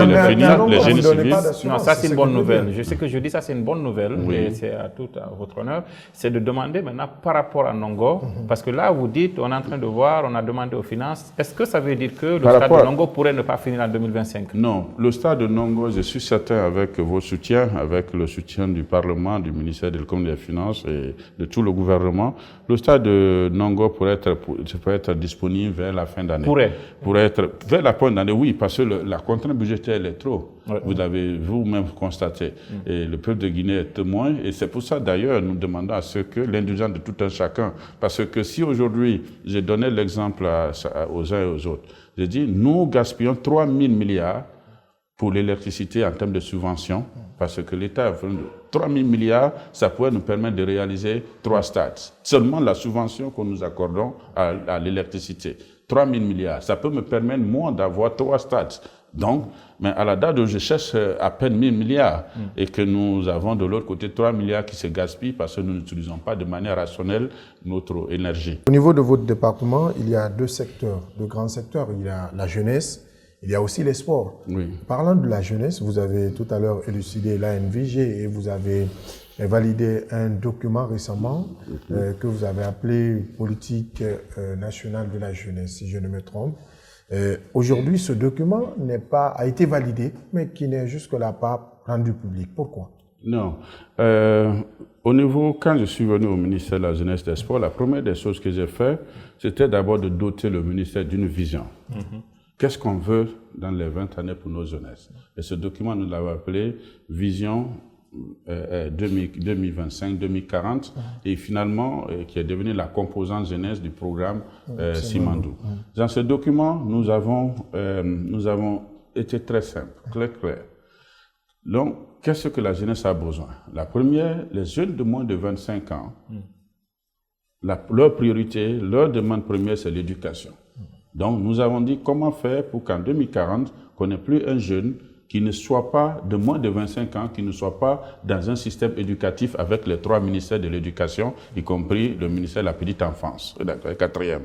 les génies civils. Non, ça c'est une bonne nouvelle. Je sais que je dis ça, c'est une bonne nouvelle, et c'est à votre honneur. C'est de demander maintenant par rapport à Nongo, parce que là, vous dites, on est en train de voir, on a demandé aux finances. Est-ce que ça veut dire que le stade de Nongo pourrait ne pas finir en 2025? Non, le stade de Nongo, je suis certain, avec vos soutiens, avec le soutien du Parlement, du ministère de l'économie et des Finances et de tout le gouvernement, le stade de Nongo pourrait être disponible vers la fin d'année. Pourrait être vers la fin d'année, oui, parce que la contrainte budgétaire est trop. Vous l'avez vous-même constaté. Et le peuple de Guinée est témoin. Et c'est pour ça, d'ailleurs, nous demandons à ce que l'indulgence de tout un chacun. Parce que si aujourd'hui, j'ai donné l'exemple aux uns et aux autres, j'ai dit, nous gaspillons 3 000 milliards pour l'électricité en termes de subventions, parce que l'État a fait 3 000 milliards, ça pourrait nous permettre de réaliser 3 stades. Seulement la subvention que nous accordons à l'électricité. 3 000 milliards, ça peut me permettre, moi, d'avoir 3 stades. Donc, mais à la date où je cherche à peine 1 000 milliards et que nous avons de l'autre côté 3 milliards qui se gaspillent parce que nous n'utilisons pas de manière rationnelle notre énergie. Au niveau de votre département, il y a 2 secteurs, 2 grands secteurs. Il y a la jeunesse, il y a aussi les sports. Oui. Parlant de la jeunesse, vous avez tout à l'heure élucidé l'ANVG et vous avez validé un document récemment que vous avez appelé Politique nationale de la jeunesse, si je ne me trompe. Aujourd'hui, ce document a été validé, mais qui n'est jusque-là pas rendu public. Pourquoi? Non. Au niveau, quand je suis venu au ministère de la Jeunesse et des Sports, la première des choses que j'ai fait, c'était d'abord de doter le ministère d'une vision. Qu'est-ce qu'on veut dans les 20 années pour nos jeunesses? Et ce document, nous l'avons appelé Vision 2025-2040 et finalement qui est devenu la composante jeunesse du programme Simandou. Dans ce document, nous avons été très simples, clair. Donc, qu'est-ce que la jeunesse a besoin? La première, les jeunes de moins de 25 ans, leur priorité, leur demande première, c'est l'éducation. Donc, nous avons dit comment faire pour qu'en 2040, qu'on n'ait plus un jeune qui ne soit pas de moins de 25 ans, qui ne soit pas dans un système éducatif avec les 3 ministères de l'éducation, y compris le ministère de la petite enfance, le 4e.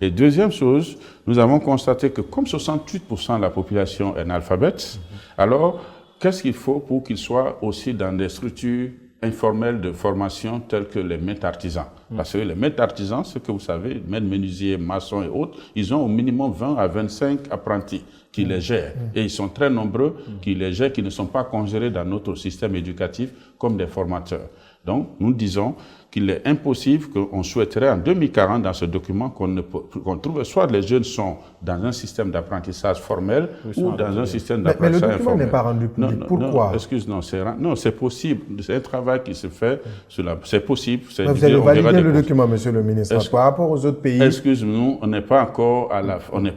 Et deuxième chose, nous avons constaté que comme 68% de la population est analphabète, alors qu'est-ce qu'il faut pour qu'ils soient aussi dans des structures informelles de formation telles que les maîtres artisans? Parce que les maîtres artisans, ce que vous savez, maîtres menuisiers, maçons et autres, ils ont au minimum 20 à 25 apprentis qui les gèrent. Et ils sont très nombreux qui les gèrent, qui ne sont pas considérés dans notre système éducatif comme des formateurs. Donc, nous disons qu'il est impossible qu'on souhaiterait en 2040 dans ce document qu'on trouve soit les jeunes sont dans un système d'apprentissage formel ou dans un système d'apprentissage informel. Mais le document n'est pas rendu public. Pourquoi? Non, c'est possible. C'est un travail qui se fait. C'est possible. Vous allez valider le document, monsieur le ministre, par rapport aux autres pays. Excuse-nous, on n'est pas encore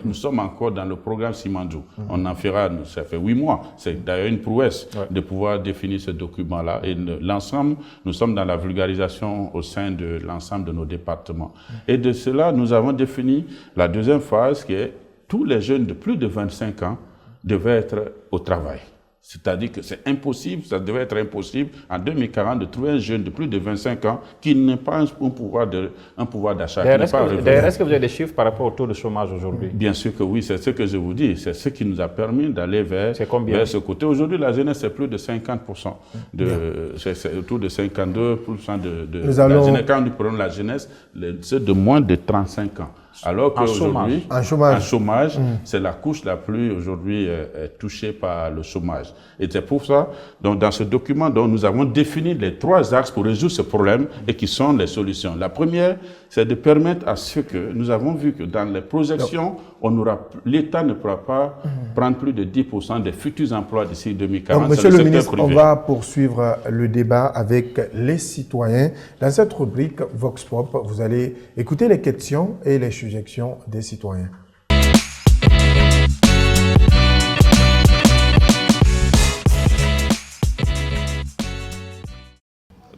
nous sommes encore dans le programme Simandou. On en fera, ça fait 8 mois. C'est d'ailleurs une prouesse de pouvoir définir ce document-là. Et l'ensemble, nous sommes dans la vulgarisation au sein de l'ensemble de nos départements. Et de cela, nous avons défini la deuxième phase qui est tous les jeunes de plus de 25 ans devaient être au travail. C'est-à-dire que c'est impossible, ça devait être impossible en 2040 de trouver un jeune de plus de 25 ans qui n'ait pas un pouvoir d'achat. D'ailleurs, est-ce que vous avez des chiffres par rapport au taux de chômage aujourd'hui? Bien sûr que oui, c'est ce que je vous dis. C'est ce qui nous a permis d'aller vers ce côté. Aujourd'hui, la jeunesse, c'est plus de 50%. C'est autour de 52% de la jeunesse. Quand nous prenons la jeunesse, c'est de moins de 35 ans. Alors qu'aujourd'hui, en chômage, c'est la couche la plus aujourd'hui touchée par le chômage. Et c'est pour ça, donc, dans ce document, donc, nous avons défini les 3 axes pour résoudre ce problème et qui sont les solutions. La première, c'est de permettre à ceux que nous avons vu que dans les projections, l'État ne pourra pas prendre plus de 10% des futurs emplois d'ici 2040. Donc, monsieur le ministre, on va poursuivre le débat avec les citoyens. Dans cette rubrique Vox Pop, vous allez écouter les questions et les suggestions des citoyens.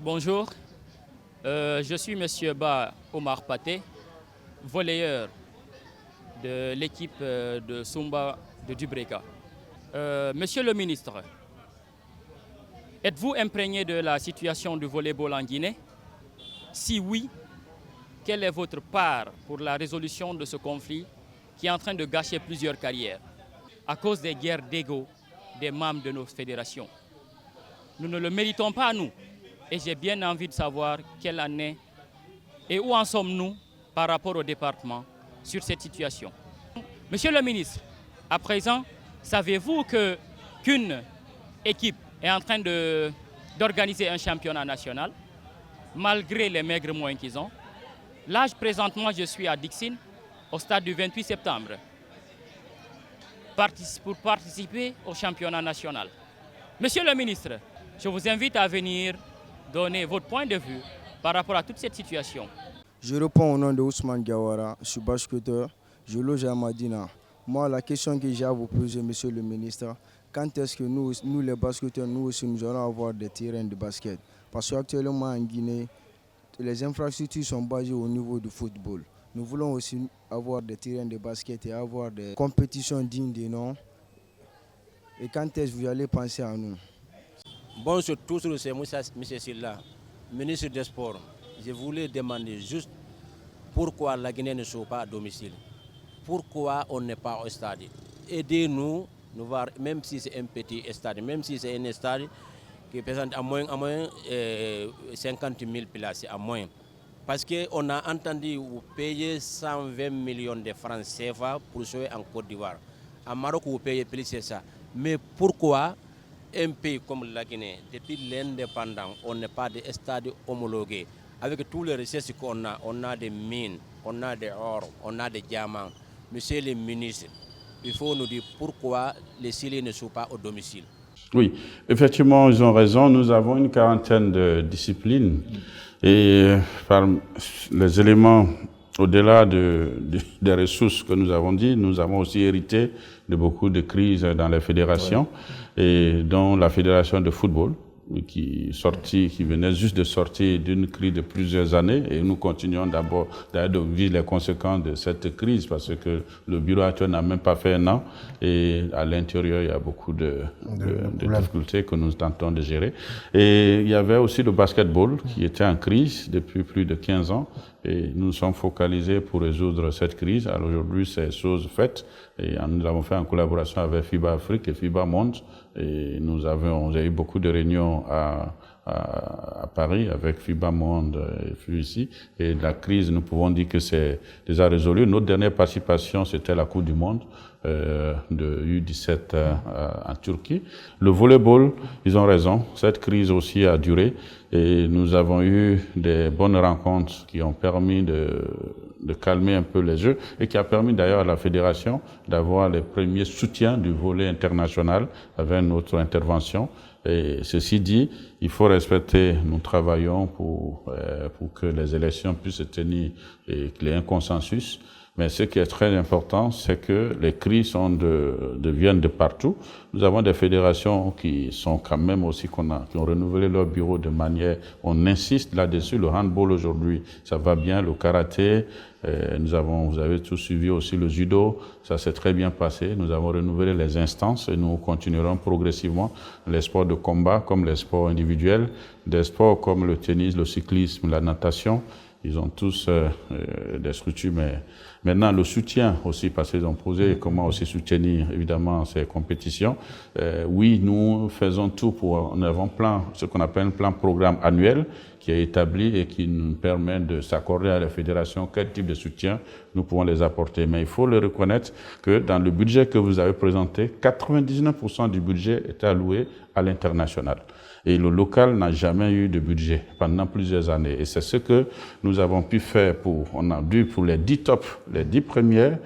Bonjour, je suis M. Ba Omar Paté, volleyeur de l'équipe de Sumba de Dubreka. Monsieur le ministre, êtes-vous imprégné de la situation du volleyball en Guinée? Si oui, quelle est votre part pour la résolution de ce conflit qui est en train de gâcher plusieurs carrières à cause des guerres d'ego des membres de nos fédérations? Nous ne le méritons pas, nous. Et j'ai bien envie de savoir quelle année et où en sommes-nous par rapport au département sur cette situation. Monsieur le ministre, à présent, savez-vous qu'une équipe est en train d'organiser un championnat national, malgré les maigres moyens qu'ils ont? Là, présentement, je suis à Dixine, au stade du 28 septembre, pour participer au championnat national. Monsieur le ministre, je vous invite à venir donner votre point de vue par rapport à toute cette situation. Je réponds au nom de Ousmane Gawara, je suis basketteur, je loge à Madina. Moi, la question que j'ai à vous poser, monsieur le ministre, quand est-ce que nous les basketteurs, nous aussi, nous allons avoir des terrains de basket? Parce qu'actuellement en Guinée, les infrastructures sont basées au niveau du football. Nous voulons aussi avoir des terrains de basket et avoir des compétitions dignes de nom. Et quand est-ce que vous allez penser à nous? Bonjour tous, c'est M. Silla, ministre des Sports. Je voulais demander juste pourquoi la Guinée ne joue pas à domicile. Pourquoi on n'est pas au stade? Aidez-nous, même si c'est un petit stade, même si c'est un stade qui présente à moins 50 000 places, à moins. Parce qu'on a entendu vous payer 120 millions de francs CFA pour jouer en Côte d'Ivoire. En Maroc, vous payez plus que ça. Mais pourquoi un pays comme la Guinée, depuis l'indépendance, on n'a pas de stade homologué? Avec tous les recherches qu'on a, on a des mines, on a des or, on a des diamants. Monsieur le ministre, il faut nous dire pourquoi les Syriens ne sont pas au domicile. Oui, effectivement, ils ont raison. Nous avons une quarantaine de disciplines. Et par les éléments, au-delà des ressources que nous avons dit, nous avons aussi hérité de beaucoup de crises dans les fédérations, et dont la fédération de football, qui venait juste de sortir d'une crise de plusieurs années, et nous continuons d'ailleurs de vivre les conséquences de cette crise, parce que le bureau actuel n'a même pas fait un an, et à l'intérieur il y a beaucoup de difficultés que nous tentons de gérer. Et il y avait aussi le basketball qui était en crise depuis plus de 15 ans, et nous sommes focalisés pour résoudre cette crise. Alors aujourd'hui, c'est chose faite, et nous l'avons fait en collaboration avec FIBA Afrique et FIBA Monde, et j'ai eu beaucoup de réunions à Paris avec FIBA Monde et FIBA, et la crise, nous pouvons dire que c'est déjà résolu. Notre dernière participation, c'était la Coupe du Monde de U17 en Turquie. Le volleyball, ils ont raison, cette crise aussi a duré, et nous avons eu des bonnes rencontres qui ont permis de calmer un peu les jeux, et qui a permis d'ailleurs à la fédération d'avoir les premiers soutiens du volley international avec notre intervention. Et ceci dit, il faut respecter, nous travaillons pour que les élections puissent se tenir et qu'il y ait un consensus. Mais ce qui est très important, c'est que les crises viennent de partout. Nous avons des fédérations qui sont quand même aussi, qui ont renouvelé leur bureau de manière, on insiste là-dessus. Le handball aujourd'hui, ça va bien, le karaté, vous avez tous suivi aussi le judo, ça s'est très bien passé. Nous avons renouvelé les instances et nous continuerons progressivement les sports de combat comme les sports individuels, des sports comme le tennis, le cyclisme, la natation. Ils ont tous des structures, mais maintenant le soutien aussi, parce qu'ils ont posé comment aussi soutenir évidemment ces compétitions. Oui, nous faisons tout nous avons ce qu'on appelle un plan programme annuel qui est établi et qui nous permet de s'accorder à la fédération quel type de soutien nous pouvons les apporter. Mais il faut le reconnaître que dans le budget que vous avez présenté, 99% du budget est alloué à l'international. Et le local n'a jamais eu de budget pendant plusieurs années. Et c'est ce que nous avons pu faire pour les 10 premières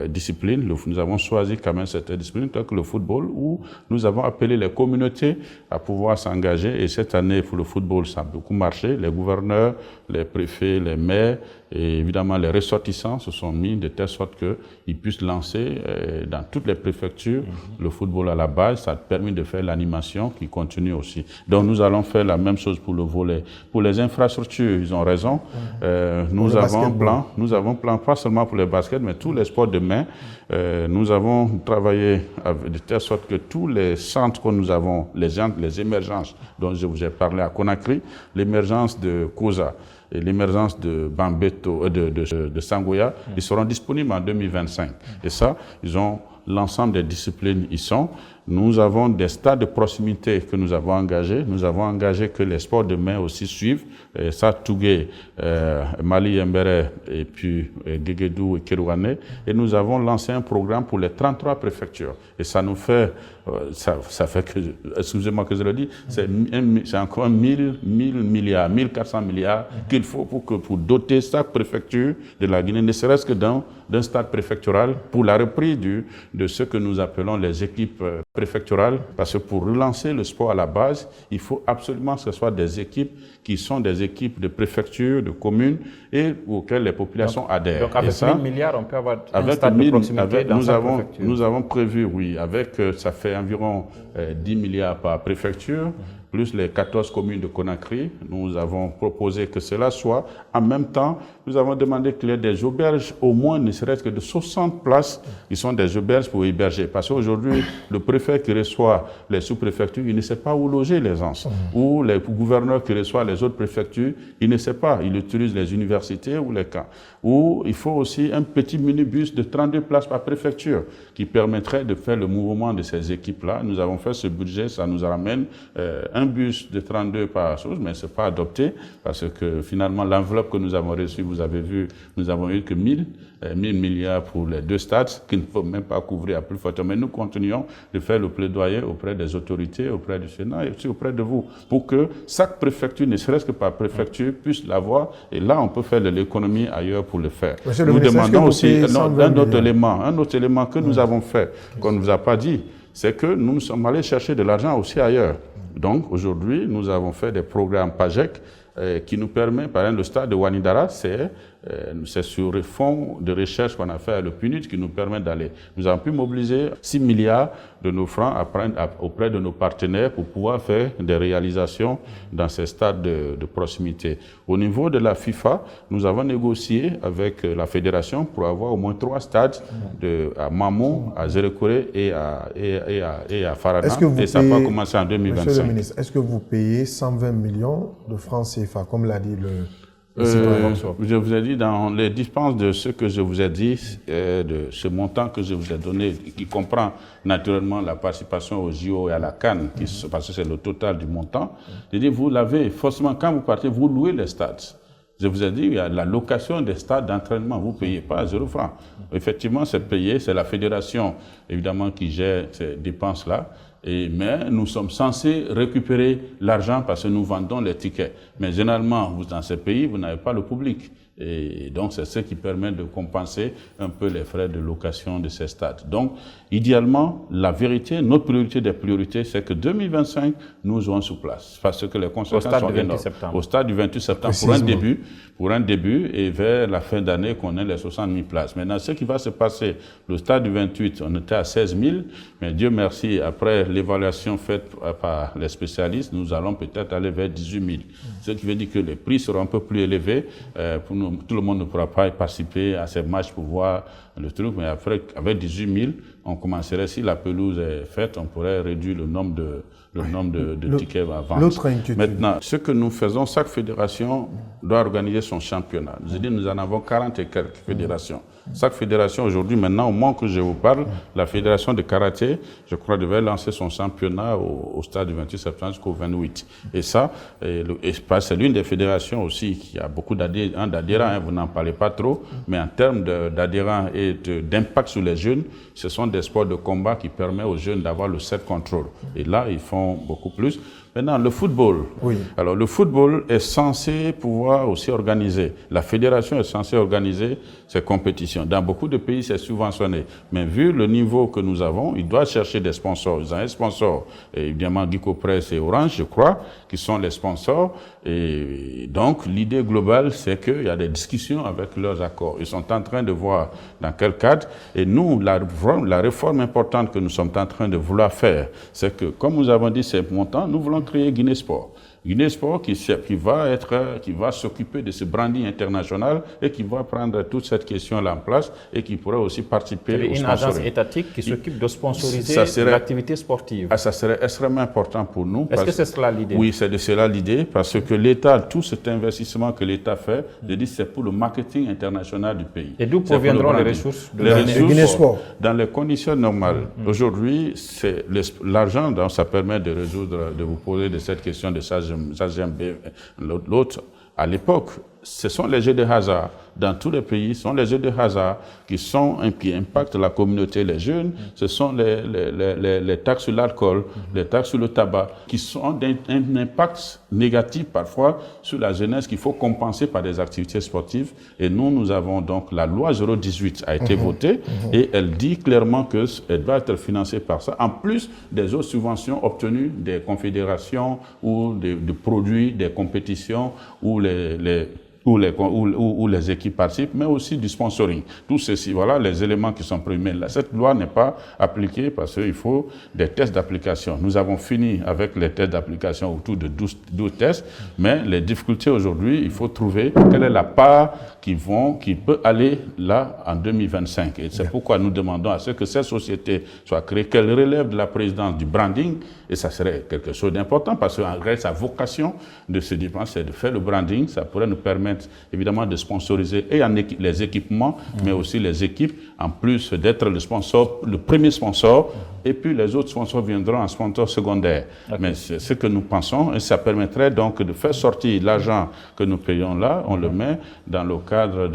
disciplines. Nous avons choisi quand même cette discipline, tel que le football, où nous avons appelé les communautés à pouvoir s'engager. Et cette année, pour le football, ça a beaucoup marché. Les gouverneurs, les préfets, les maires, et évidemment les ressortissants se sont mis de telle sorte qu'ils puissent lancer dans toutes les préfectures le football à la base. Ça a permis de faire l'animation qui continue aussi. Donc nous allons faire la même chose pour le volley. Pour les infrastructures, ils ont raison. Nous avons plan pas seulement pour les baskets, mais tous les sports de main. Nous avons travaillé de telle sorte que tous les centres que nous avons, les émergences dont je vous ai parlé à Conakry, l'émergence de Kosa et l'émergence de Bambeto, de Sangoya, ils seront disponibles en 2025. Et ça, l'ensemble des disciplines y sont. Nous avons des stades de proximité que nous avons engagés. Nous avons engagé que les sports de main aussi suivent. Ça, Tougué, Mali Yembere, et puis Guéguédou et Kérouané. Et nous avons lancé un programme pour les 33 préfectures. Et ça nous fait, ça fait que, excusez-moi que je le dis, c'est encore 1400 milliards qu'il faut pour doter chaque préfecture de la Guinée, ne serait-ce que d'un stade préfectoral pour la reprise de ce que nous appelons les équipes préfectorales, parce que pour relancer le sport à la base, il faut absolument que ce soit des équipes qui sont des équipes de préfectures, de communes et auxquelles les populations adhèrent. Donc avec 1000 milliards, on peut avoir un stade de proximité dans chaque préfecture. Nous avons prévu, oui, ça fait environ 10 milliards par préfecture, plus les 14 communes de Conakry. Nous avons proposé que cela soit. En même temps, nous avons demandé qu'il y ait des auberges, au moins ne serait-ce que de 60 places qui sont des auberges pour héberger. Parce qu'aujourd'hui, le préfet qui reçoit les sous-préfectures, il ne sait pas où loger les gens. Ou les gouverneurs qui reçoivent les autres préfectures, il ne sait pas. Il utilise les universités ou les camps. Ou il faut aussi un petit minibus de 32 places par préfecture qui permettrait de faire le mouvement de ces équipes-là. Nous avons fait ce budget, ça nous ramène un bus de 32 par chose, mais ce n'est pas adopté parce que finalement l'enveloppe que nous avons reçue, vous avez vu, nous avons eu que 1000 milliards pour les 2 stades qu'il ne faut même pas couvrir à plus forte. Mais nous continuons de faire le plaidoyer auprès des autorités, auprès du Sénat et aussi auprès de vous pour que chaque préfecture, ne serait-ce que par préfecture, puisse l'avoir. Et là, on peut faire de l'économie ailleurs pour le faire. Nous demandons aussi un autre élément que nous avons fait, qu'on ne vous a pas dit, c'est que nous sommes allés chercher de l'argent aussi ailleurs. Donc aujourd'hui, nous avons fait des programmes PAJEC qui nous permettent, par exemple, le stade de Wanidara, c'est C'est sur le fonds de recherche qu'on a fait à le PNUD qui nous permet d'aller. Nous avons pu mobiliser 6 milliards de nos francs auprès de nos partenaires pour pouvoir faire des réalisations dans ces stades de proximité. Au niveau de la FIFA, nous avons négocié avec la fédération pour avoir au moins 3 stades à Mamou, à Zérekoré et à Farana. Et ça va commencer en 2025. Monsieur le ministre, est-ce que vous payez 120 millions de francs CFA, comme l'a dit le je vous ai dit dans les dépenses de ce que je vous ai dit, de ce montant que je vous ai donné, qui comprend naturellement la participation au JO et à la CAN, parce que c'est le total du montant. Je dis, vous l'avez, forcément, quand vous partez, vous louez les stades. Je vous ai dit, il y a la location des stades d'entraînement, vous ne payez pas 0 francs. Effectivement, c'est payé, c'est la fédération, évidemment, qui gère ces dépenses-là. Mais nous sommes censés récupérer l'argent parce que nous vendons les tickets. Mais généralement, dans ces pays, vous n'avez pas le public. Et donc, c'est ce qui permet de compenser un peu les frais de location de ces stades. Donc, idéalement, la vérité, notre priorité des priorités, c'est que 2025, nous jouons sur place. Parce que les conséquences sont énormes. Au stade du 28 septembre, pour un début, et vers la fin d'année, qu'on ait les 60 000 places. Maintenant, ce qui va se passer, le stade du 28, on était à 16 000, mais Dieu merci, après l'évaluation faite par les spécialistes, nous allons peut-être aller vers 18 000. Ce qui veut dire que les prix seront un peu plus élevés. Pour nous, tout le monde ne pourra pas participer à ces matchs pour voir le truc, mais après, avec 18 000, on commencerait, si la pelouse est faite, on pourrait réduire le nombre de tickets à vendre. Maintenant, ce que nous faisons, chaque fédération doit organiser son championnat. Je dis, nous en avons 40 et quelques fédérations. Chaque fédération, aujourd'hui, maintenant, au moment que je vous parle, la fédération de karaté, je crois, devait lancer son championnat au stade du 28 septembre jusqu'au 28. Et ça, c'est l'une des fédérations aussi qui a beaucoup d'adhérents, vous n'en parlez pas trop, mais en termes d'adhérents et d'impact sur les jeunes, ce sont des sports de combat qui permettent aux jeunes d'avoir le self-control. Et là, ils font beaucoup plus. Maintenant, le football. Oui. Alors, le football est censé pouvoir aussi organiser. La fédération est censée organiser ces compétitions. Dans beaucoup de pays, c'est subventionné. Mais vu le niveau que nous avons, ils doivent chercher des sponsors. Ils ont un sponsor, et évidemment, Guico Press et Orange, je crois, qui sont les sponsors. Et donc, l'idée globale, c'est qu'il y a des discussions avec leurs accords. Ils sont en train de voir dans quel cadre. Et nous, la réforme importante que nous sommes en train de vouloir faire, c'est que, comme nous avons dit ces montants, nous voulons créer Guinée Sport. Guinée Sport qui va s'occuper de ce branding international et qui va prendre toute cette question-là en place et qui pourrait aussi participer au sponsoring. Une agence étatique qui s'occupe de sponsoriser l'activité sportive. Ça serait extrêmement important pour nous. Est-ce que c'est cela l'idée? Oui, c'est de cela l'idée, parce que l'État, tout cet investissement que l'État fait, je dis, c'est pour le marketing international du pays. Et d'où proviendront les ressources de Guinée Sport? Dans les conditions normales. Aujourd'hui, c'est l'argent, donc ça permet de vous poser de cette question de l'autre. À l'époque, ce sont les jeux de hasard. Dans tous les pays, ce sont les jeux de hasard qui impactent la communauté, les jeunes. Ce sont les taxes sur l'alcool, les taxes sur le tabac, qui ont un impact négatif parfois sur la jeunesse qu'il faut compenser par des activités sportives. Et nous avons donc la loi 018 a été votée et elle dit clairement qu'elle doit être financée par ça, en plus des autres subventions obtenues des confédérations ou de produits, des compétitions où où les équipes participent, mais aussi du sponsoring. Tout ceci, voilà les éléments qui sont pris. Mais là, cette loi n'est pas appliquée parce qu'il faut des tests d'application. Nous avons fini avec les tests d'application autour de 12 tests, mais les difficultés aujourd'hui, il faut trouver quelle est la part qui peut aller là en 2025. Et c'est pourquoi nous demandons à ce que cette société soit créée, qu'elle relève de la présidence du branding, et ça serait quelque chose d'important parce qu'en réalité, sa vocation de ce dépense, c'est de faire le branding. Ça pourrait nous permettre évidemment de sponsoriser et les équipements, mais aussi les équipes, en plus d'être le premier sponsor, et puis les autres sponsors viendront en sponsor secondaire. Okay. Mais c'est ce que nous pensons, et ça permettrait donc de faire sortir l'argent que nous payons là, on le met dans le cadre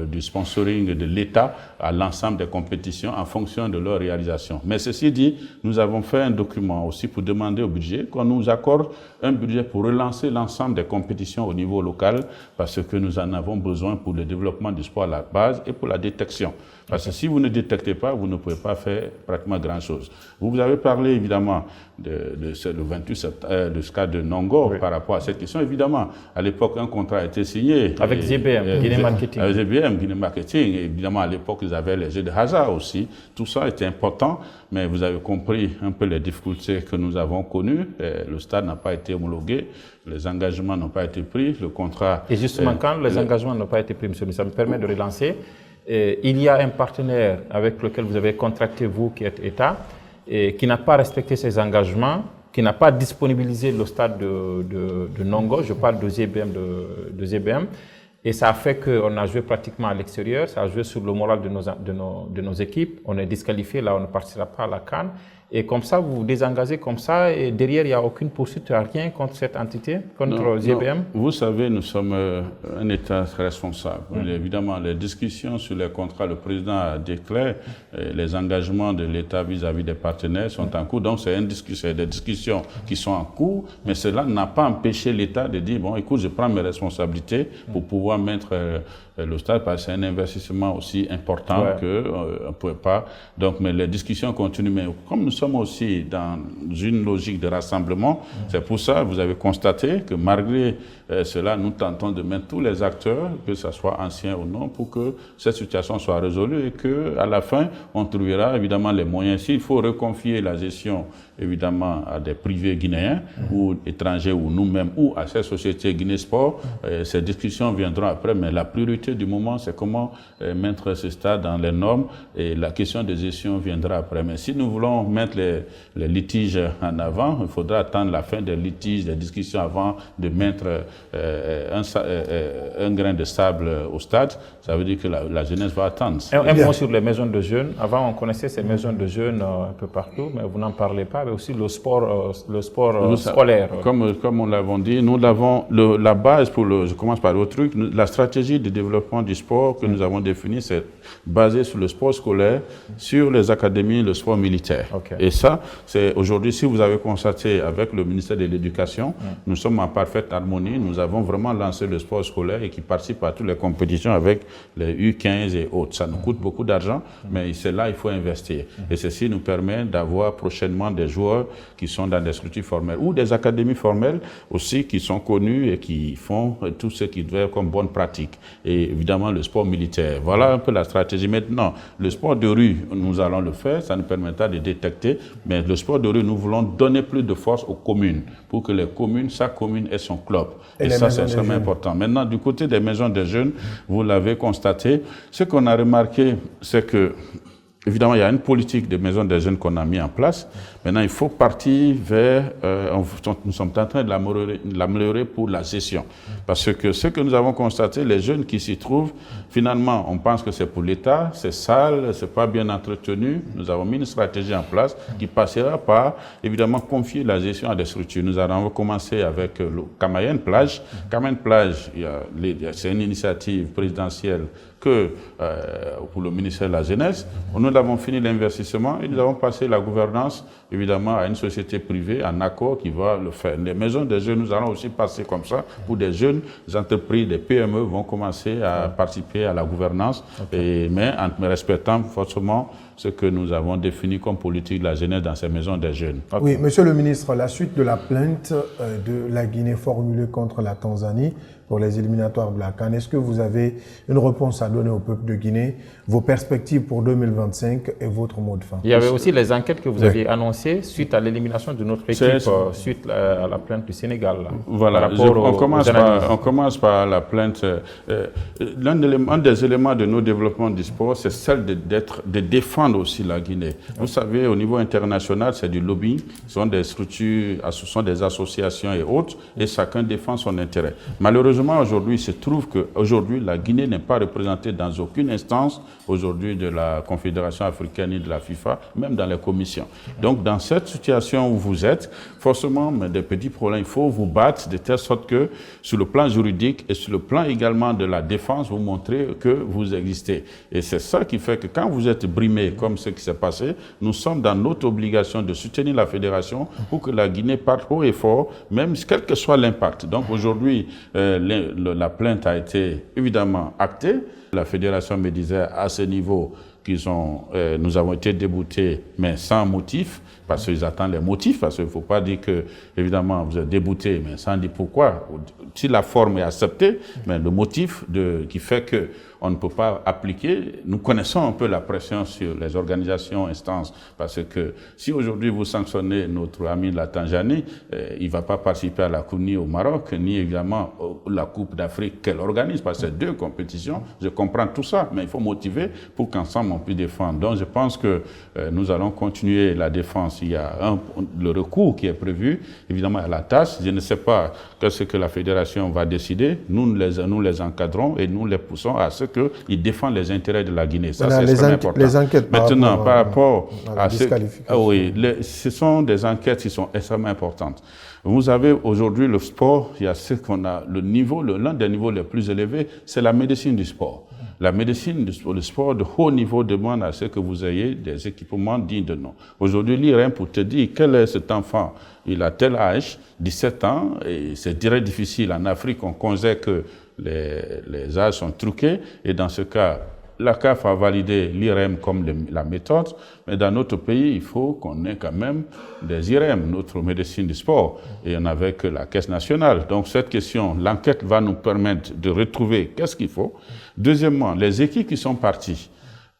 du sponsoring de l'État à l'ensemble des compétitions en fonction de leur réalisation. Mais ceci dit, nous avons fait un document aussi pour demander au budget qu'on nous accorde un budget pour relancer l'ensemble des compétitions au niveau local, parce que nous en avons besoin pour le développement du sport à la base et pour la détection. Parce que si vous ne détectez pas, vous ne pouvez pas faire pratiquement grand-chose. Vous avez parlé évidemment le 28 septembre, de ce cas de Nongo par rapport à cette question. Évidemment, à l'époque, un contrat a été signé. Avec ZBM, Guinée Marketing. Avec ZBM, Guinée Marketing. Et évidemment, à l'époque, ils avaient les jeux de hasard aussi. Tout ça était important, mais vous avez compris un peu les difficultés que nous avons connues. Le stade n'a pas été homologué, les engagements n'ont pas été pris, le contrat... Et justement, quand les engagements n'ont pas été pris, monsieur, ça me permet de relancer. Il y a un partenaire avec lequel vous avez contracté, vous qui êtes État, qui n'a pas respecté ses engagements, qui n'a pas disponibilisé le stade de Nongo, je parle de ZBM, et ça a fait qu'on a joué pratiquement à l'extérieur, ça a joué sur le moral de nos équipes, on est disqualifié, là on ne partira pas à la CAN. Et comme ça, vous vous désengagez comme ça, et derrière, il n'y a aucune poursuite, rien contre cette entité, contre ZBM? Vous savez, nous sommes un État très responsable. Évidemment, les discussions sur les contrats, le président a déclaré, les engagements de l'État vis-à-vis des partenaires sont en cours. Donc, c'est des discussions qui sont en cours, mais cela n'a pas empêché l'État de dire, bon, écoute, je prends mes responsabilités pour pouvoir mettre le stade, parce que c'est un investissement aussi important qu'on ne pouvait pas. Donc, mais les discussions continuent. Mais comme nous sommes aussi dans une logique de rassemblement, c'est pour ça, vous avez constaté que malgré cela, nous tentons de mettre tous les acteurs, que ce soit anciens ou non, pour que cette situation soit résolue et qu'à la fin, on trouvera évidemment les moyens. S'il faut reconfier la gestion, évidemment, à des privés guinéens ou étrangers ou nous-mêmes ou à ces sociétés Guinée Sport, ces discussions viendront après, mais la priorité du moment, c'est comment mettre ce stade dans les normes et la question de gestion viendra après. Mais si nous voulons mettre les litiges en avant, il faudra attendre la fin des litiges, des discussions avant de mettre un grain de sable au stade. Ça veut dire que la jeunesse va attendre. Un mot sur les maisons de jeunes. Avant, on connaissait ces maisons de jeunes un peu partout, mais vous n'en parlez pas, mais aussi le sport scolaire. Comme on l'avait dit, nous avons la base pour je commence par le truc, la stratégie de développement du sport que nous avons définie, c'est basé sur le sport scolaire, sur les académies, le sport militaire. Et ça, c'est aujourd'hui, si vous avez constaté avec le ministère de l'Éducation, nous sommes en parfaite harmonie. Nous avons vraiment lancé le sport scolaire et qui participe à toutes les compétitions avec les U15 et autres. Ça nous coûte beaucoup d'argent, mais c'est là il faut investir. Et ceci nous permet d'avoir prochainement des joueurs qui sont dans des structures formelles ou des académies formelles aussi qui sont connus et qui font tout ce qu'ils doivent comme bonne pratique. Et évidemment le sport militaire. Voilà un peu la stratégie. Maintenant, le sport de rue, nous allons le faire, ça nous permettra de détecter, mais le sport de rue, nous voulons donner plus de force aux communes pour que les communes, chaque commune ait son club. Et ça, c'est extrêmement important. Maintenant, du côté des maisons des jeunes, vous l'avez constaté, ce qu'on a remarqué, c'est que évidemment, il y a une politique de maison des jeunes qu'on a mis en place. Maintenant, il faut partir vers... nous sommes en train de l'améliorer pour la gestion. Parce que ce que nous avons constaté, les jeunes qui s'y trouvent, finalement, on pense que c'est pour l'État, c'est sale, c'est pas bien entretenu. Nous avons mis une stratégie en place qui passera par, évidemment, confier la gestion à des structures. Nous allons commencer avec le Camayen Plage. Camayen Plage, c'est une initiative présidentielle que pour le ministère de la Jeunesse. Nous avons fini l'investissement et nous avons passé la gouvernance, évidemment, à une société privée, en accord qui va le faire. Les maisons des jeunes, nous allons aussi passer comme ça pour des jeunes entreprises, des PME vont commencer à participer à la gouvernance, mais en respectant forcément ce que nous avons défini comme politique de la jeunesse dans ces maisons des jeunes. Oui, monsieur le ministre, la suite de la plainte de la Guinée formulée contre la Tanzanie pour les éliminatoires de la CAN, est-ce que vous avez une réponse à donner au peuple de Guinée, vos perspectives pour 2025 et votre mot de fin? Il y avait aussi les enquêtes que vous aviez annoncées suite à l'élimination de notre équipe, suite à la plainte du Sénégal. Là, voilà, on commence par la plainte. Un des éléments de nos développements du sport, c'est celle de défendre aussi la Guinée. Vous savez, au niveau international, c'est du lobbying, ce sont des structures, ce sont des associations et autres, et chacun défend son intérêt. Malheureusement, aujourd'hui, il se trouve qu'aujourd'hui, la Guinée n'est pas représentée dans aucune instance aujourd'hui de la Confédération africaine et de la FIFA, même dans les commissions. Donc, dans cette situation où vous êtes, forcément, des petits problèmes, il faut vous battre de telle sorte que, sur le plan juridique et sur le plan également de la défense, vous montrez que vous existez. Et c'est ça qui fait que quand vous êtes brimé, comme ce qui s'est passé, nous sommes dans notre obligation de soutenir la fédération pour que la Guinée parte haut et fort, même quel que soit l'impact. Donc, aujourd'hui, la plainte a été évidemment actée. La fédération me disait à ce niveau nous avons été déboutés, mais sans motif, parce qu'ils attendent les motifs, parce qu'il ne faut pas dire que, évidemment, vous êtes déboutés, mais sans dire pourquoi. Si la forme est acceptée, mais le motif qui fait qu'on ne peut pas appliquer, nous connaissons un peu la pression sur les organisations, instances, parce que si aujourd'hui vous sanctionnez notre ami de la Tanzanie, il ne va pas participer à la Coupe ni au Maroc, ni également à la Coupe d'Afrique qu'elle organise, parce que c'est 2 compétitions, je comprends tout ça, mais il faut motiver pour qu'ensemble on puisse défendre. Donc je pense que nous allons continuer la défense. Il y a le recours qui est prévu, évidemment à la tâche. Je ne sais pas ce que la fédération va décider. Nous les encadrons et nous les poussons à ce qu'ils défendent les intérêts de la Guinée. Ça, c'est extrêmement important. Les enquêtes maintenant, par rapport à disqualification. ce sont des enquêtes qui sont extrêmement importantes. Vous avez aujourd'hui le sport, il y a ce qu'on a, l'un des niveaux les plus élevés, c'est la médecine du sport. La médecine, le sport de haut niveau demande à ce que vous ayez des équipements dignes de nom. Aujourd'hui, l'IRM, pour te dire quel est cet enfant, il a tel âge, 17 ans, et c'est très difficile. En Afrique, on considère que les âges sont truqués, et dans ce cas, la CAF a validé l'IRM comme la méthode, mais dans notre pays, il faut qu'on ait quand même des IRM, notre médecine du sport, et on n'avait que la Caisse nationale. Donc cette question, l'enquête va nous permettre de retrouver qu'est-ce qu'il faut. Deuxièmement, les équipes qui sont parties,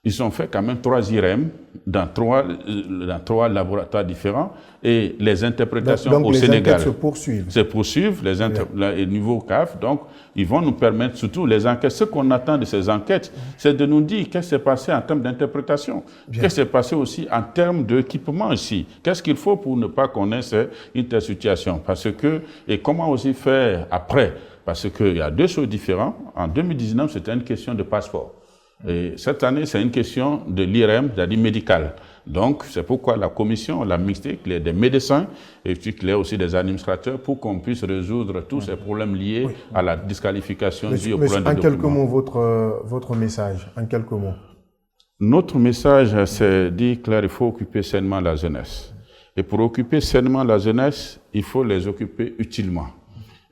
ils ont fait quand même 3 IRM dans trois laboratoires différents et les interprétations au Sénégal se poursuivent, les niveaux CAF. Donc, ils vont nous permettre, surtout les enquêtes, ce qu'on attend de ces enquêtes, c'est de nous dire qu'est-ce qui s'est passé en termes d'interprétation, qu'est-ce qui s'est passé aussi en termes d'équipement ici, qu'est-ce qu'il faut pour ne pas connaître une telle situation, et comment aussi faire après, parce qu'il y a 2 choses différentes. En 2019, c'était une question de passeport. Et cette année, c'est une question de l'IRM, c'est-à-dire médicale. Donc, c'est pourquoi la commission l'a mixté, qu'il y ait des médecins et qu'il y ait aussi des administrateurs pour qu'on puisse résoudre tous ces problèmes liés à la disqualification due au problème de documents. En quelques mots, votre message, en quelques mots. Notre message, c'est dit clair, il faut occuper sainement la jeunesse. Et pour occuper sainement la jeunesse, il faut les occuper utilement.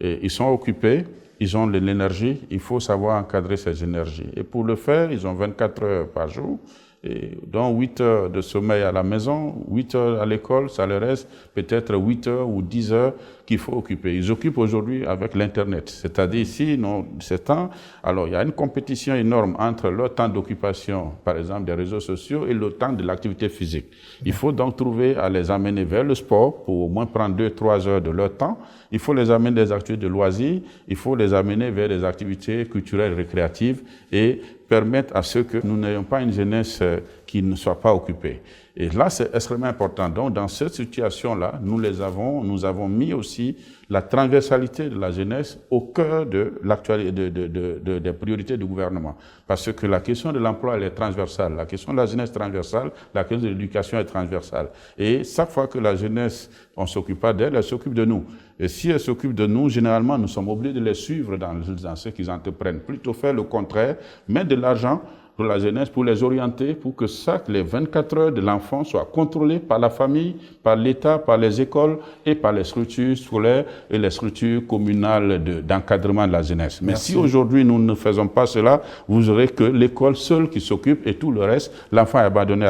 Et ils sont occupés. Ils ont de l'énergie, il faut savoir encadrer ces énergies. Et pour le faire, ils ont 24 heures par jour, et dont 8 heures de sommeil à la maison, 8 heures à l'école, ça leur reste peut-être 8 heures ou 10 heures qu'il faut occuper. Ils occupent aujourd'hui avec l'Internet, c'est-à-dire ici, ce temps, alors il y a une compétition énorme entre leur temps d'occupation, par exemple des réseaux sociaux, et le temps de l'activité physique. Il faut donc trouver à les amener vers le sport pour au moins prendre 2-3 heures de leur temps. Il faut les amener des activités de loisirs, il faut les amener vers des activités culturelles et récréatives et permettre à ce que nous n'ayons pas une jeunesse qui ne soit pas occupée. Et là, c'est extrêmement important. Donc, dans cette situation-là, nous avons mis aussi la transversalité de la jeunesse au cœur de l'actualité, des priorités du gouvernement. Parce que la question de l'emploi, elle est transversale. La question de la jeunesse est transversale. La question de l'éducation est transversale. Et chaque fois que la jeunesse, on ne s'occupe pas d'elle, elle s'occupe de nous. Et si elle s'occupe de nous, généralement, nous sommes obligés de les suivre dans ce qu'ils entreprennent. Plutôt faire le contraire, mettre de l'argent pour la jeunesse, pour les orienter, pour que les 24 heures de l'enfant soient contrôlées par la famille, par l'État, par les écoles et par les structures scolaires et les structures communales d'encadrement de la jeunesse. Mais si aujourd'hui nous ne faisons pas cela, vous aurez que l'école seule qui s'occupe et tout le reste, l'enfant est abandonné,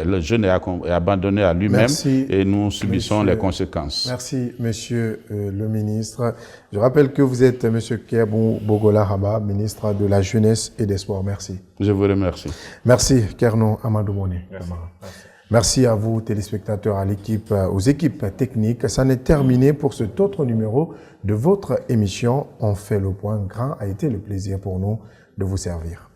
le jeune est abandonné à lui-même et nous subissons les conséquences. Merci, monsieur le ministre. Je rappelle que vous êtes monsieur Kerbou Bogola Haba, ministre de la Jeunesse et des Sports. Merci. Je vous remercie. Merci, Kerno Amadou Mone. Merci. Merci à vous, téléspectateurs, aux équipes techniques. Ça n'est terminé pour cet autre numéro de votre émission On fait le point. Grand a été le plaisir pour nous de vous servir.